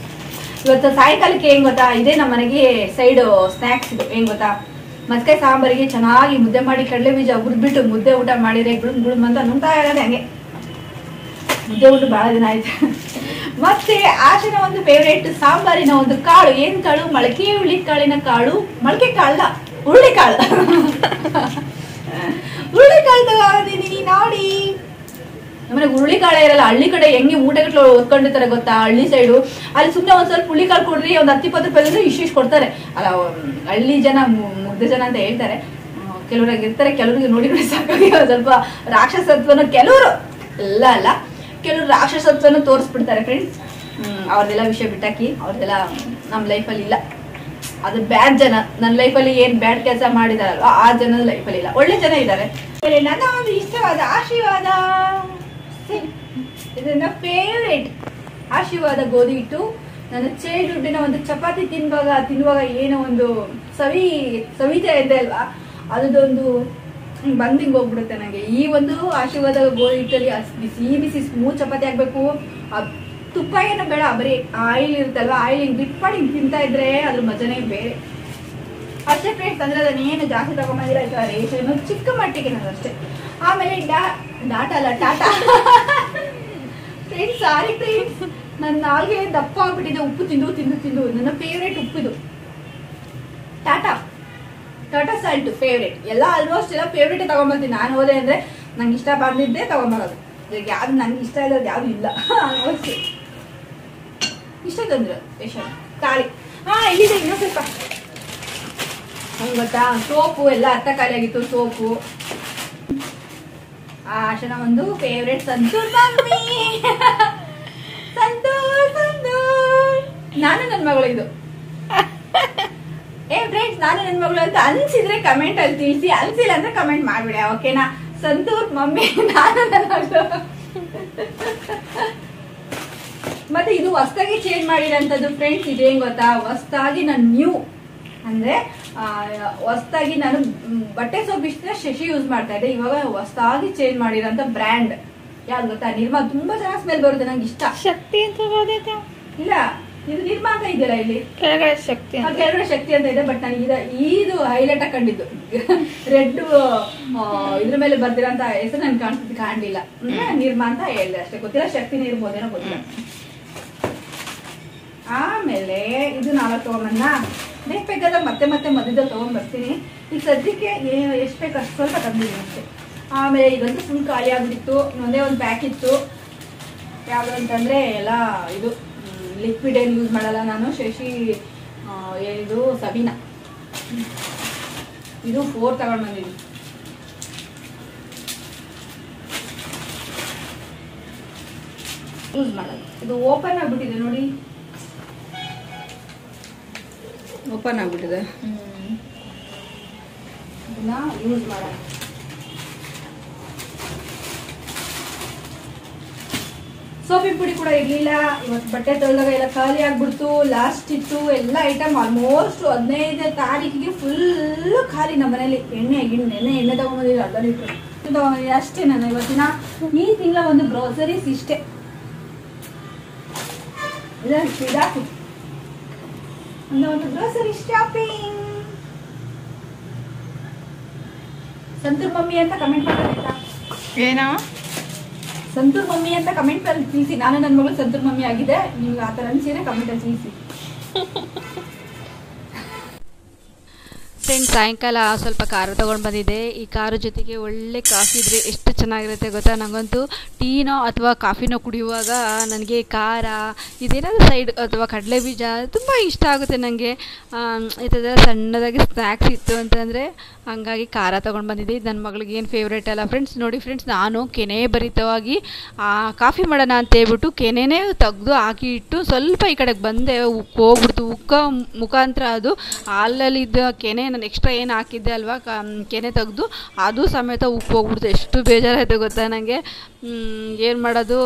ಇವತ್ತು ಸಾಯಂಕಾಲಕ್ಕೆ ಏನ್ ಗೊತ್ತಾ, ಇದೇ ನಮ್ಮ ಮನೆಗೆ ಸೈಡ್ ಸ್ನಾಕ್ಸ್. ಇದು ಏನ್ ಗೊತ್ತಾ, ಮಸ್ಕಾಯಿ ಸಾಂಬಾರಿಗೆ ಚೆನ್ನಾಗಿ ಮುದ್ದೆ ಮಾಡಿ ಕಡಲೆ ಬೀಜ ಹುರಿದ್ಬಿಟ್ಟು ಮುದ್ದೆ ಊಟ ಮಾಡಿದ್ರೆ ಗುಳುಮ್ ಅಂತ ನುಂಗ್ತಾ ಇರೋದೆ ಹಂಗೆ. ಮುದ್ದೆ ಊಟ ಬಹಳ ದಿನ ಆಯ್ತು. ಮತ್ತೆ ಆಶನ ಒಂದು ಫೇವ್ರೇಟ್ ಸಾಂಬಾರಿನ ಒಂದು ಕಾಳು. ಏನ್ ಕಾಳು? ಮೊಳಕೆ ಹುಳಿ ಕಾಳಿನ ಕಾಳು. ಮೊಳಕೆ ಕಾಳಲ್ಲ, ಹುರುಳಿ ಕಾಳು. ಹುರುಳಿ ಕಾಳು ತಗೊಂಡಿದ್ದೀನಿ ನೋಡಿ. ನಮ್ಮನೆ ಹುರುಳಿಕಾಳ ಇರಲ್ಲ. ಹಳ್ಳಿ ಕಡೆ ಹೆಂಗೆ ಊಟಗಟ್ಲು ಓದ್ಕೊಂಡಿರ್ತಾರೆ ಗೊತ್ತಾ, ಹಳ್ಳಿ ಸೈಡು. ಅಲ್ಲಿ ಸುಮ್ಮನೆ ಒಂದ್ ಸ್ವಲ್ಪ ಹುಳಿಕಾಳು ಕೊಡ್ರಿ, ಒಂದು 10-20 ರೂಪಾಯಿ ಅಂದ್ರೆ ಇಷ್ಟು ಕೊಡ್ತಾರೆ. ಅಲ್ಲ, ಹಳ್ಳಿ ಜನ ಮುಗ್ಧ ಜನ ಅಂತ ಹೇಳ್ತಾರೆ. ಕೆಲವ್ರಾಗ ಇರ್ತಾರೆ, ಕೆಲವ್ರಿಗೆ ನೋಡಿ ಸಾಕಾಗಿ ಸ್ವಲ್ಪ ರಾಕ್ಷಸತ್ವನ, ಕೆಲವರು ಎಲ್ಲ ಅಲ್ಲ, ಕೆಲವರು ರಾಕ್ಷಸತ್ವನ ತೋರಿಸ್ಬಿಡ್ತಾರೆ ಫ್ರೆಂಡ್ಸ್. ಅವ್ರದೆಲ್ಲ ವಿಷಯ ಬಿಟ್ಟಾಕಿ, ಅವ್ರದೆಲ್ಲ ನಮ್ಮ ಲೈಫಲ್ಲಿ ಇಲ್ಲ. ಅದು ಬ್ಯಾಡ್ ಜನ. ನನ್ನ ಲೈಫಲ್ಲಿ ಏನ್ ಬ್ಯಾಡ್ ಕೆಲಸ ಮಾಡಿದಾರಲ್ವ ಆ ಜನದ ಲೈಫಲ್ಲಿ ಇಲ್ಲ, ಒಳ್ಳೆ ಜನ ಇದ್ದಾರೆ. ನನ್ನ ಒಂದು ಇಷ್ಟವಾದ ಆಶೀರ್ವಾದ, ಇದನ್ನ ಫೇವ್ರೇಟ್ ಆಶೀರ್ವಾದ ಗೋಧಿ ಹಿಟ್ಟು. ನನ್ನ ಚೈಲ್ಡ್ಹುಡ್ಡಿನ ಒಂದು ಚಪಾತಿ ತಿನ್ನುವಾಗ ಏನೋ ಒಂದು ಸವಿತೆ ಇದೆ ಅಲ್ವಾ, ಅದೊಂದು ಬಂದಿಂಗ್ ಹೋಗ್ಬಿಡುತ್ತೆ ನನಗೆ. ಈ ಒಂದು ಆಶೀರ್ವಾದ ಗೋಧಿ ಹಿಟ್ಟಲ್ಲಿ ಬಿಸಿ ಸ್ಮೂತ್ ಚಪಾತಿ ಆಗ್ಬೇಕು. ತುಪ್ಪ ಏನೋ ಬೇಡ, ಬರೀ ಆಯಿಲ್ ಇರುತ್ತಲ್ವಾ, ಆಯಿಲ್ ಹಿಂಗ್ ಬಿಟ್ ಮಾಡಿ ಹಿಂಗ್ ತಿಂತಾ ಇದ್ರೆ ಅದ್ರ ಮಜಾನೇ ಬೇರೆ. ಅಷ್ಟೇ ಫ್ರೆಂಡ್ಸ್. ಅಂದ್ರೆ ಅದನ್ನೇನು ಜಾಸ್ತಿ ತಗೊಂಬಂದಿಲ್ಲ, ರೇಷನ್ ಚಿಕ್ಕ ಮಟ್ಟಿಗೆ ನಾನು ಅಷ್ಟೇ. ಆಮೇಲೆ ಟಾಟಾ ಫ್ರೆಂಡ್ಸ್, ಸಾರಿ ಫ್ರೆಂಡ್ಸ್, ನನ್ನ ನಾಲ್ಗೆ ದಪ್ಪ ಆಗ್ಬಿಟ್ಟಿದೆ ಉಪ್ಪು ತಿಂದು. ನನ್ನ ಫೇವ್ರೇಟ್ ಉಪ್ಪಿದು ಟಾಟಾ ಸಾಲ್ಟ್ ಫೇವ್ರೇಟ್. ಎಲ್ಲ ಆಲ್ಮೋಸ್ಟ್ ಎಲ್ಲ ಫೇವ್ರೇಟ್ ತಗೊಂಬರ್ತೀನಿ ನಾನು. ಹೋದೆ ಅಂದ್ರೆ ನಂಗೆ ಇಷ್ಟ ಬಂದಿದ್ದೆ ತಗೊಂಬರೋದು. ಯಾವ್ದು ನಂಗೆ ಇಷ್ಟ ಇಲ್ಲದ ಯಾವ್ದು ಇಲ್ಲ ಆಲ್ಮೋಸ್ಟ್. ಇಷ್ಟ ತಂದ್ರು ರೇಷನ್ ಖಾಲಿ. ಇಲ್ಲಿದೆ ಇನ್ನೂ ಸ್ವಲ್ಪ. ಗೊತ್ತಾ, ಸೋಪು ಎಲ್ಲ ಖಾಲಿ ಆಗಿತ್ತು. ಸೋಪು ಆಶನ ಒಂದು ಫೇವ್ರೇಟ್ ಸಂತೂರ್ ಮಮ್ಮಿ. ಸಂತೂರ್ ನಾನು ನನ್ನ ಮಗಳು. ಇದು ಫ್ರೆಂಡ್ಸ್, ನಾನು ನನ್ನ ಮಗಳು ಅಂತ ಅನ್ಸಿದ್ರೆ ಕಮೆಂಟ್ ಅಲ್ಲಿ ತಿಳಿಸಿ, ಅನ್ಸಿಲ್ಲ ಅಂದ್ರೆ ಕಮೆಂಟ್ ಮಾಡ್ಬಿಡಿ, ಓಕೆನಾ? ಸಂತೂರ್ ಮಮ್ಮಿ ನಾನು ನನ್ನ ಮಗಳು. ಮತ್ತೆ ಇದು ಹೊಸದಾಗಿ ಚೇಂಜ್ ಮಾಡಿರೋಂಥದ್ದು ಫ್ರೆಂಡ್ಸ್. ಇದೇನ್ ಗೊತ್ತಾ, ಹೊಸದಾಗಿ ನಾನು ನ್ಯೂ ಅಂದ್ರೆ ಹೊಸದಾಗಿ ನಾನು ಬಟ್ಟೆ ಸೋಪ್ ಇಷ್ಟ ಶಶಿ ಯೂಸ್ ಮಾಡ್ತಾ ಇದ್ದೆ. ಇವಾಗ ಹೊಸದಾಗಿ ಚೇಂಜ್ ಮಾಡಿರೋಂಥ ಬ್ರ್ಯಾಂಡ್ ಯಾವ್ದು ಗೊತ್ತಾ, ನಿರ್ಮಾ. ತುಂಬಾ ಚೆನ್ನಾಗಿ ಸ್ಮೆಲ್ ಬರುತ್ತೆ, ನಂಗೆ ಇಷ್ಟ. ಶಕ್ತಿ ಅಂತ ಇಲ್ಲ, ಇದು ನಿರ್ಮಾ ಅಂತ ಇದೆಯಲ್ಲ, ಇಲ್ಲಿ ಕೆಳಗಡೆ ಶಕ್ತಿ ಅಂತ ಇದೆ. ಬಟ್ ನಾನು ಇದು ಹೈಲೈಟ್ ಆಗಿ ಕಂಡಿದ್ದು ರೆಡ್ ಇದ್ರ ಮೇಲೆ ಬರ್ದಿರೋಂತ ಹೆಸರು ನನ್ಗೆ ಕಾಣಲಿಲ್ಲ. ನಿರ್ಮಾ ಅಂತ ಹೇಳಿದೆ ಅಷ್ಟೇ, ಗೊತ್ತಿಲ್ಲ. ಶಕ್ತಿನೇ ಇರ್ಬೋದೇನೋ ಗೊತ್ತಿಲ್ಲ. ಆಮೇಲೆ ಇದು ನಾಲ್ಕು ತಗೊಂಬಂದ. ನೆಕ್ಸ್ಟ್ ಬೇಕಾದ್ರೆ ಮತ್ತೆ ಮಧ್ಯದಲ್ಲಿ ತಗೊಂಡ್ ಬರ್ತೀನಿ. ಈಗ ಸದ್ಯಕ್ಕೆ ಎಷ್ಟು ಬೇಕು ಅಷ್ಟು ಸ್ವಲ್ಪ ತಂದಿದ್ದೀನಿ ಅಷ್ಟೇ. ಆಮೇಲೆ ಇದಂತೂ ಫುಲ್ ಖಾಲಿ ಆಗ್ಬಿಟ್ಟಿತ್ತು. ಒಂದೇ ಒಂದು ಪ್ಯಾಕ್ ಇತ್ತು. ಯಾವುದು ಅಂತಂದ್ರೆ ಎಲ್ಲ ಇದು ಲಿಕ್ವಿಡ್ ಏನು ಯೂಸ್ ಮಾಡಲ್ಲ ನಾನು. ಶಶಿ ಏನಿದು ಸಬೀನಾ, ಇದು 4 ತಗೊಂಡು ಬಂದಿದ್ದೀನಿ. ಯೂಸ್ ಮಾಡಲ್ಲ. ಇದು ಓಪನ್ ಆಗ್ಬಿಟ್ಟಿದೆ ನೋಡಿ, ಓಪನ್ ಆಗ್ಬಿಟ್ಟಿದೆ. ಇದನ್ನ ಯೂಸ್ ಮಾಡಲ್ಲ. ಸೋಪಿನ ಪುಡಿ ಕೂಡ ಇರ್ಲಿಲ್ಲ. ಇವತ್ತು ಬಟ್ಟೆ ತೊಳೆದಾಗ ಎಲ್ಲ ಖಾಲಿ ಆಗ್ಬಿಡ್ತು. ಲಾಸ್ಟ್ ಇತ್ತು ಎಲ್ಲ ಐಟಮ್ ಆಲ್ಮೋಸ್ಟ್ 15ನೇ ತಾರೀಕಿಗೆ ಫುಲ್ ಖಾಲಿ. ನಮ್ಮ ಮನೇಲಿ ಎಣ್ಣೆ ತಗೊಂಡಿಲ್ಲ, ಅರ್ಧ ಲೀಟ್ರ್ ಅಷ್ಟೇ. ನಾನು ಇವತ್ತಿನ ಈ ತಿಂಗಳ ಒಂದು ಗ್ರೋಸರೀಸ್ ಇಷ್ಟೇ. ಒಂದು ಗ್ರೋಸರಿ ಶಾಪಿಂಗ್. ಸಂತೂರ್ ಮಮ್ಮಿ ಅಂತ ಕಮೆಂಟ್ ಮಾಡೋದಿಲ್ಲ. ಏನೋ ಸಂತೂರ್ ಮಮ್ಮಿ ಅಂತ ಕಮೆಂಟ್ ಅಲ್ಲಿ ತಿಳಿಸಿ. ನಾನು ನನ್ನ ಮಗಳು ಸಂತೂರ್ ಮಮ್ಮಿ ಆಗಿದೆ. ನೀವು ಆ ಥರ ಅನ್ಸಿದ್ರೆ ಕಮೆಂಟ್ ಅಲ್ಲಿ ತಿಳಿಸಿ. ಫ್ರೆಂಡ್ಸ್, ಸಾಯಂಕಾಲ ಸ್ವಲ್ಪ ಖಾರ ತೊಗೊಂಡು ಬಂದಿದ್ದೆ. ಈ ಖಾರ ಜೊತೆಗೆ ಒಳ್ಳೆ ಕಾಫಿ ಇದ್ದರೆ ಎಷ್ಟು ಚೆನ್ನಾಗಿರುತ್ತೆ ಗೊತ್ತಾ. ನನಗಂತೂ ಟೀನೋ ಅಥವಾ ಕಾಫಿನೋ ಕುಡಿಯುವಾಗ ನನಗೆ ಖಾರ ಇದೇನಾದರೂ ಸೈಡ್ ಅಥವಾ ಕಡಲೆ ಬೀಜ ತುಂಬ ಇಷ್ಟ ಆಗುತ್ತೆ ನನಗೆ. ಈ ಥರ ಸಣ್ಣದಾಗಿ ಸ್ನ್ಯಾಕ್ಸ್ ಇತ್ತು ಅಂತಂದರೆ ಹಂಗಾಗಿ ಖಾರ ತೊಗೊಂಡು ಬಂದಿದ್ದೆ. ನನ್ನ ಮಗಳಿಗೆ ಏನು ಫೇವ್ರೇಟ್ ಅಲ್ಲ ಫ್ರೆಂಡ್ಸ್. ನೋಡಿ ಫ್ರೆಂಡ್ಸ್, ನಾನು ಕೆನೆ ಭರಿತವಾಗಿ ಕಾಫಿ ಮಾಡೋಣ ಅಂತ ಹೇಳ್ಬಿಟ್ಟು ಕೆನೆನೇ ತೆಗೆದು ಹಾಕಿ ಇಟ್ಟು ಸ್ವಲ್ಪ ಈ ಕಡೆಗೆ ಬಂದೆ. ಹೋಗ್ಬಿಡ್ತು ಮುಖಾಂತರ ಅದು ಹಾಲಲ್ಲಿದ್ದ ಕೆನೆ ನಾನು ಎಕ್ಸ್ಟ್ರಾ ಏನು ಹಾಕಿದ್ದೆ ಅಲ್ವಾ, ಕೆನೆ ತೆಗೆದು ಅದು ಸಮೇತ ಉಪ್ಪು ಹೋಗ್ಬಿಡ್ತು. ಎಷ್ಟು ಬೇಜಾರಾಯಿತು ಗೊತ್ತಾ ನನಗೆ. ಏನು ಮಾಡೋದು,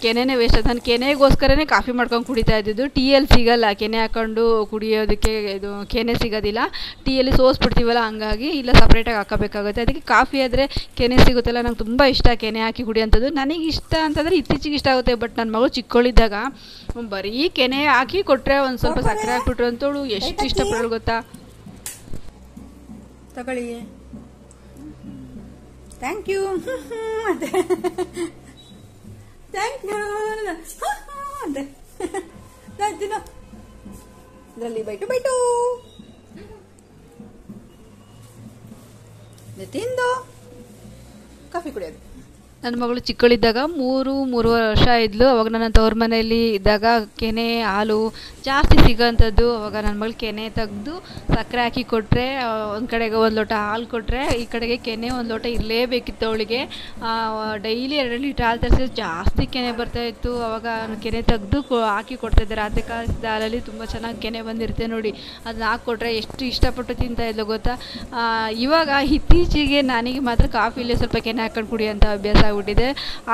ಕೆನೆನೇ ವೇಸ್ಟ್ ಆಯ್ತು. ನಾನು ಕೆನೆಗೋಸ್ಕರನೇ ಕಾಫಿ ಮಾಡ್ಕೊಂಡು ಕುಡಿತಾ ಇದ್ದಿದ್ದು. ಟೀಯಲ್ಲಿ ಸಿಗಲ್ಲ ಕೆನೆ ಹಾಕ್ಕೊಂಡು ಕುಡಿಯೋದಕ್ಕೆ, ಇದು ಕೆನೆ ಸಿಗೋದಿಲ್ಲ. ಟೀಯಲ್ಲಿ ಸೋಸ್ಬಿಡ್ತೀವಲ್ಲ, ಹಂಗಾಗಿ ಇಲ್ಲ ಸಪ್ರೇಟಾಗಿ ಹಾಕೋಬೇಕಾಗುತ್ತೆ. ಅದಕ್ಕೆ ಕಾಫಿ ಆದರೆ ಕೆನೆ ಸಿಗುತ್ತಲ್ಲ, ನಂಗೆ ತುಂಬ ಇಷ್ಟ ಕೆನೆ ಹಾಕಿ ಕುಡಿಯೋಂಥದ್ದು. ನನಗೆ ಇಷ್ಟ ಅಂತಂದರೆ ಇತ್ತೀಚೆಗೆ ಇಷ್ಟ ಆಗುತ್ತೆ. ಬಟ್ ನನ್ನ ಮಗಳು ಚಿಕ್ಕವಳಿದ್ದಾಗ ಬರೀ ಕೆನೆ ಹಾಕಿ ಕೊಟ್ಟರೆ ಒಂದು ಸ್ವಲ್ಪ ಸಕ್ಕರೆ ಹಾಕ್ಬಿಟ್ರು ಅಂತೇಳು ಎಷ್ಟು ಇಷ್ಟಪಡೋಳು ಗೊತ್ತಾ. ತಗೊಳ್ಳಿ, ಥ್ಯಾಂಕ್ ಯು ಅಂತೆ, ಥ್ಯಾಂಕ್ ಯು ಅಂತೆ. ತಿನ್ನು, ಇದರಲ್ಲಿ ಬೈಟು ತಿಂದು ಕಾಫಿ ಕುಡಿಯೋದು. ನನ್ನ ಮಗಳು ಚಿಕ್ಕಳಿದ್ದಾಗ 3-3.5 ವರ್ಷ ಇದ್ಲು. ಅವಾಗ ನನ್ನ ತವ್ರ ಮನೆಯಲ್ಲಿ ಇದ್ದಾಗ ಕೆನೆ ಹಾಲು ಜಾಸ್ತಿ ಸಿಗೋಂಥದ್ದು. ಅವಾಗ ನನ್ನ ಮಗಳು ಕೆನೆ ತೆಗೆದು ಸಕ್ಕರೆ ಹಾಕಿ ಕೊಟ್ಟರೆ, ಒಂದು ಕಡೆಗೆ 1 ಲೋಟ ಹಾಲು ಕೊಟ್ಟರೆ, ಈ ಕಡೆಗೆ ಕೆನೆ 1 ಲೋಟ ಇರಲೇಬೇಕಿತ್ತು ಅವಳಿಗೆ. ಡೈಲಿ 2 ಲೀಟ್ರ್ ಹಾಲು ತರಿಸಿದ್ರೆ ಜಾಸ್ತಿ ಕೆನೆ ಬರ್ತಾಯಿತ್ತು. ಅವಾಗ ಕೆನೆ ತೆಗೆದು ಹಾಕಿ ಕೊಡ್ತಾಯಿದ್ದೆ. ರಾತ್ರಿ ಕಾಯಿಸಿದ ಹಾಲಲ್ಲಿ ತುಂಬ ಚೆನ್ನಾಗಿ ಕೆನೆ ಬಂದಿರುತ್ತೆ ನೋಡಿ. ಅದನ್ನ ಹಾಕ್ಕೊಟ್ರೆ ಎಷ್ಟು ಇಷ್ಟಪಟ್ಟು ತಿಂತಾಯಿದ್ಲು ಗೊತ್ತಾ. ಇವಾಗ ಇತ್ತೀಚೆಗೆ ನನಗೆ ಮಾತ್ರ ಕಾಫಿಲೇ ಸ್ವಲ್ಪ ಕೆನೆ ಹಾಕ್ಕೊಂಡು ಕುಡಿಯೋಂಥ ಅಭ್ಯಾಸ ಆಗ್ಬಿಟ್ಟಿದೆ.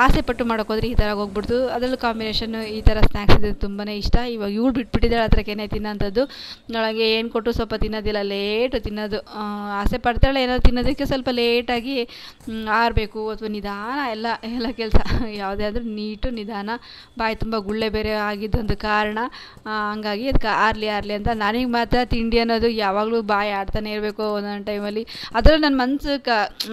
ಆಸೆ ಪಟ್ಟು ಮಾಡೋಕ್ಕೋದ್ರೆ ಈ ಥರ ಹೋಗ್ಬಿಡ್ತು. ಅದರಲ್ಲೂ ಕಾಂಬಿನೇಷನ್ ಈ ಥರ ಸ್ನ್ಯಾಕ್ಸ್ ಇದೆ ತುಂಬಾ ಇಷ್ಟ. ಇವಾಗ ಇವಳು ಬಿಟ್ಬಿಟ್ಟಿದ್ದಾಳೆ ಆ ಥರ ಕೆನೆ ತಿನ್ನೋಂಥದ್ದು. ನನಗೆ ಏನು ಕೊಟ್ಟು ಸ್ವಲ್ಪ ತಿನ್ನೋದಿಲ್ಲ, ಲೇಟು ತಿನ್ನೋದು. ಆಸೆ ಪಡ್ತಾಳೆ ಏನಾದ್ರು ತಿನ್ನೋದಕ್ಕೆ, ಸ್ವಲ್ಪ ಲೇಟಾಗಿ ಆರಬೇಕು ಅಥವಾ ನಿಧಾನ ಎಲ್ಲ ಕೆಲಸ ಯಾವುದೇ ಆದರೂ ನೀಟು ನಿಧಾನ. ಬಾಯಿ ತುಂಬ ಗುಳ್ಳೆ ಬೇರೆ ಆಗಿದ್ದೊಂದು ಕಾರಣ. ಹಂಗಾಗಿ ಅದಕ್ಕೆ ಆರಲಿ ಅಂತ. ನನಗೆ ಮಾತ್ರ ತಿಂಡಿ ಅನ್ನೋದು ಯಾವಾಗಲೂ ಬಾಯಿ ಆಡ್ತಾನೆ ಇರಬೇಕು ಒಂದೊಂದು ಟೈಮಲ್ಲಿ. ಅದರಲ್ಲೂ ನನ್ನ ಮನಸ್ಸು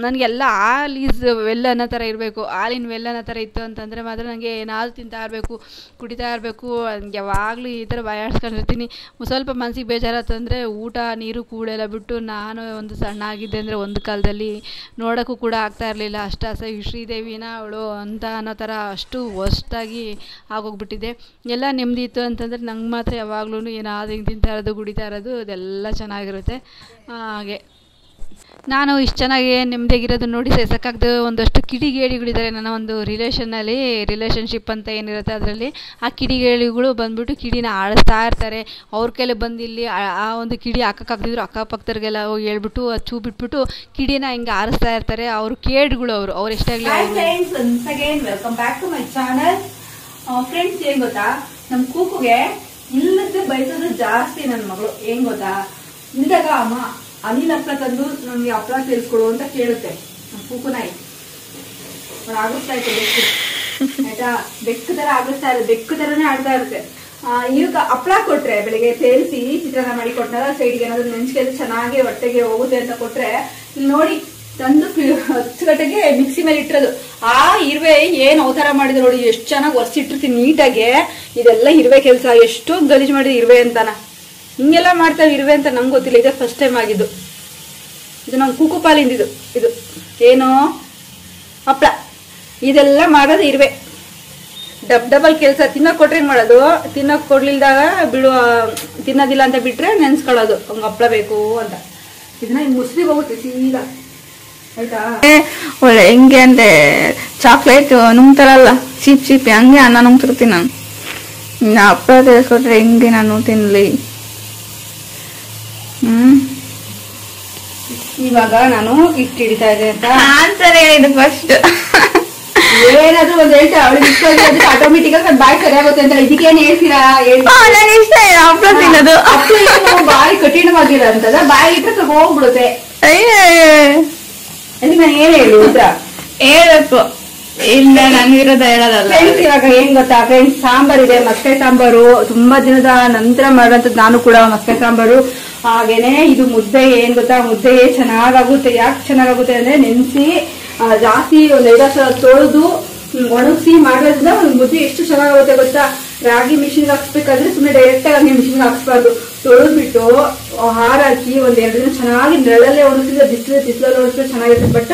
ನನಗೆಲ್ಲ ಆಲ್ ಈಸ್ ವೆಲ್ ಅನ್ನೋ ಥರ ಇರಬೇಕು. ಹಾಲಿನ ವೆಲ್ ಅನ್ನೋ ಥರ ಇತ್ತು ಅಂತಂದರೆ ಮಾತ್ರ ನನಗೆ ಏನಾದರೂ ತಿಂತಾ ಇರಬೇಕು, ಕುಡಿತಾ ಇರಬೇಕು. ಯಾವಾಗಲೂ ಈ ಥರ ಬಾಯಿ ಆಡ್ಸ್ಕೊಂಡಿರ್ತೀನಿ. ಸ್ವಲ್ಪ ಮನಸ್ಸಿಗೆ ಬೇಜಾರಾಯ್ತು ಅಂದರೆ ಊಟ ನೀರು ಕೂಳೆಲ್ಲ ಬಿಟ್ಟು, ನಾನು ಒಂದು ಸಣ್ಣ ಆಗಿದ್ದೆ ಅಂದರೆ ಒಂದು ಕಾಲದಲ್ಲಿ ನೋಡೋಕ್ಕೂ ಕೂಡ ಆಗ್ತಾ ಇರಲಿಲ್ಲ. ಅಷ್ಟು ಅಸಹ್ಯ ಶ್ರೀದೇವಿನ ಅವಳು ಅಂತ ಅನ್ನೋ ಥರ ಅಷ್ಟು ವರ್ಸ್ಟಾಗಿ ಆಗೋಗ್ಬಿಟ್ಟಿದೆ. ಎಲ್ಲ ನೆಮ್ಮದಿ ಇತ್ತು ಅಂತಂದರೆ ನಂಗೆ ಮಾತ್ರ ಯಾವಾಗ್ಲೂ ಏನಾದರೂ ಹಿಂಗೆ ತಿಂತಾ ಇರೋದು ಕುಡಿತಾ ಇರೋದು ಅದೆಲ್ಲ ಚೆನ್ನಾಗಿರುತ್ತೆ. ಹಾಗೆ ನಾನು ಇಷ್ಟು ಚೆನ್ನಾಗಿ ನೆಮ್ಮದಿಯಾಗಿರೋದು ನೋಡಿ ಸಾಕಾಗ್ದು. ಒಂದಷ್ಟು ಕಿಡಿಗೇಡಿಗಳಿದ್ದಾರೆ ನನ್ನ ಒಂದು ರಿಲೇಷನ್ಶಿಪ್ ಅಂತ ಏನಿರುತ್ತೆ ಅದರಲ್ಲಿ. ಆ ಕಿಡಿಗೇಡಿಗಳು ಬಂದುಬಿಟ್ಟು ಕಿಡಿನ ಆಡಿಸ್ತಾ ಇರ್ತಾರೆ. ಅವ್ರ ಕೈಲಿ ಬಂದು ಇಲ್ಲಿ ಆ ಒಂದು ಕಿಡಿ ಹಾಕೋಕ್ಕಾಗ್ದಿದ್ರು ಅಕ್ಕಪಕ್ಕದವ್ರಿಗೆಲ್ಲ ಹೋಗಿ ಹೇಳ್ಬಿಟ್ಟು ಚೂ ಬಿಟ್ಬಿಟ್ಟು ಕಿಡಿನ ಹಿಂಗೆ ಆರಿಸ್ತಾ ಇರ್ತಾರೆ. ಅವರು ಕೇಡ್ಗಳು. ಅವ್ರು ಎಷ್ಟಾಗಲಿ. Welcome back to my channel. Friends, ಏನ್ ಗೊತ್ತಾ, ನಮ್ಮ ಕೂಕುಗೆ ಇಲ್ಲದೆ ಬಯಸೋದು ಜಾಸ್ತಿ ನನ್ನ ಮಗಳು. ಏನ್ ಗೊತ್ತಾ, ಇಲ್ದಾಗ ಅಮ್ಮ ಅನಿಲ್ ಹಪ್ಪಳ ತಂದು ನಮ್ಗೆ ಹಪ್ಪಳ ಸೇರಿಸ್ಕೊಡು ಅಂತ ಕೇಳುತ್ತೆ. ನಮ್ಮ ಕೂಕುನ ಆಗುತ್ತಾ ಇತ್ತು ಬೆಕ್ಕು, ಆಯ್ತಾ. ಬೆಕ್ಕು ತರ ಆಗುತ್ತಾ ಇರುತ್ತೆ, ಬೆಕ್ಕು ತರನೇ ಆಡ್ತಾ ಇರುತ್ತೆ. ಈಗ ಹಪ್ಪಳ ಕೊಟ್ರೆ ಬೆಳಿಗ್ಗೆ ಸೇರಿಸಿ ಚಿತ್ರಾನ್ನ ಮಾಡಿ ಕೊಟ್ಟಾಗ ಸೈಡ್ಗೆ ಏನಾದ್ರು ನೆಂಚ್ಕೆದು ಚೆನ್ನಾಗಿ ಹೊಟ್ಟೆಗೆ ಹೋಗುತ್ತೆ ಅಂತ ಕೊಟ್ರೆ, ಇಲ್ಲಿ ನೋಡಿ ತಂದು 10 ಗಂಟೆಗೆ ಮಿಕ್ಸಿ ಮೇಲೆ ಇಟ್ಟಿರೋದು. ಆ ಇರುವೆ ಏನ್ ಅವತಾರ ಮಾಡಿದ್ರು ನೋಡಿ, ಎಷ್ಟು ಚೆನ್ನಾಗಿ ಒರೆಸಿಟ್ಟಿರ್ತೀನಿ ನೀಟಾಗೆ. ಇದೆಲ್ಲ ಇರುವೆ ಕೆಲಸ. ಎಷ್ಟು ಗಲೀಜು ಮಾಡಿದ್ರು ಇರುವೆ ಅಂತಾನ. ಹಿಂಗೆಲ್ಲ ಮಾಡ್ತಾವೆ ಇರುವೆ ಅಂತ ನಂಗೆ ಗೊತ್ತಿಲ್ಲ. ಇದೇ ಫಸ್ಟ್ ಟೈಮ್ ಆಗಿದ್ದು. ಇದು ನಮ್ಮ ಕೂಕು ಪಾಲಿಂದಿದ್ದು. ಇದು ಏನೋ ಹಪ್ಪಳ ಇದೆಲ್ಲ ಮಾಡೋದು ಇರುವೆ. ಡಬಲ್ ಕೆಲಸ. ತಿನ್ನೋಕೆ ಕೊಟ್ರೆ ಹೆಂಗ್ ಮಾಡೋದು, ತಿನ್ನೋಕೆ ಕೊಡ್ಲಿಲ್ದಾಗ ತಿನ್ನೋದಿಲ್ಲ ಅಂತ ಬಿಟ್ರೆ ನೆನ್ಸ್ಕೊಳ್ಳೋದು ಹಂಗೆ ಹಪ್ಪಳ ಬೇಕು ಅಂತ. ಇದನ್ನ ಮುಸ್ಲಿಗೆ ಹೋಗುತ್ತೆ ಸೀದಾ, ಆಯ್ತಾ. ಒಳ್ಳೆ ಹೆಂಗೆ ಅಂದ್ರೆ ಚಾಕ್ಲೇಟ್ ನುಂಗ್ತಾರಲ್ಲ ಚೀಪ್ ಹಂಗೆ ಅನ್ನ ನುಂಗ್ತಿರ್ತೀನಿ ನಾನು. ಹಪ್ಪಳ ತಿಳಿಸ್ಕೊಟ್ರೆ ಹೆಂಗೆ ನಾನು ತಿನ್ಲಿ. ಇವಾಗ ನಾನು ಹಿಟ್ಟು ಹಿಡಿತಾ ಇದೆ ಅಂತ ಆನ್ಸರ್ ಹೇಳಿದ್ದು ಫಸ್ಟ್. ಏನಾದ್ರು ಏನಾದ್ರು ಒಂದ್ ಹೇಳ್ತಾ ಅವಳಿಗೆ ಇಷ್ಟ ಅದಕ್ಕೆ ಆಟೋಮೆಟಿಕ್ ಆಗಿ ಬಾಯಿ ಸರಿಯಾಗುತ್ತೆ ಅಂತ ಇದಕ್ಕೇನ್ ಹೇಳ್ತೀರಾ ಹೇಳಿ. ನನಗೆ ಇಷ್ಟ ಹಪ್ಪಳ ತಿನ್ನೋದು. ಬಾಯಿ ಕಠಿಣವಾಗಿರೋ ಅಂತದ ಬಾಯಿ ಇಟ್ರೆ ಸ್ವಲ್ಪ ಹೋಗ್ಬಿಡುತ್ತೆ. ಅದಕ್ಕೆ ನಾನು ಏನ್ ಹೇಳಿ ಉತ್ತರ ಹೇಳ್ಬೇಕು. ಇಲ್ಲ ನನ್ ವಿರೋಧ ಹೇಳೋದಲ್ಲ. ಫ್ರೆಂಡ್ಸ್ ಇವಾಗ ಏನ್ ಗೊತ್ತಾ ಫ್ರೆಂಡ್ಸ್, ಸಾಂಬಾರ್ ಇದೆ, ಮಸ್ಕಾಯಿ ಸಾಂಬಾರು ತುಂಬಾ ದಿನದ ನಂತರ ಮಾಡುವಂತದ್ದು ನಾನು ಕೂಡ ಮಸ್ಕಾಯಿ ಸಾಂಬಾರು. ಹಾಗೇನೆ ಇದು ಮುದ್ದೆ ಏನ್ ಗೊತ್ತಾ, ಮುದ್ದೆ ಚೆನ್ನಾಗಾಗುತ್ತೆ. ಯಾಕೆ ಚೆನ್ನಾಗಾಗುತ್ತೆ ಅಂದ್ರೆ ನೆನ್ಸಿ ಜಾಸ್ತಿ ಒಂದ್ 5 ಸಲ ತೊಳೆದು ಒಣಗಿಸಿ ಮಾಡೋದ್ರಿಂದ ಒಂದು ಮುದ್ದೆ ಎಷ್ಟು ಚೆನ್ನಾಗಾಗುತ್ತೆ ಗೊತ್ತಾ. ರಾಗಿ ಮಿಷಿನ್ಗೆ ಹಾಕ್ಸ್ಬೇಕಾದ್ರೆ ಸುಮ್ಮನೆ ಡೈರೆಕ್ಟ್ ಆಗಿ ಹಂಗೆ ಮಿಷಿನ್ಗೆ ಹಾಕ್ಸ್ಬಾರ್ದು. ತೊಳೆದ್ಬಿಟ್ಟು ಹಾರಾಕಿ ಒಂದ್ 2 ದಿನ ಚೆನ್ನಾಗಿ ನೆರಳಲ್ಲೇ ಒಣಗಿಸಿದ್ರೆ ಬಿಸಿಲಲ್ಲಿ ಒಣಗಿಸಿದ್ರೆ ಚೆನ್ನಾಗಿರುತ್ತೆ. ಬಟ್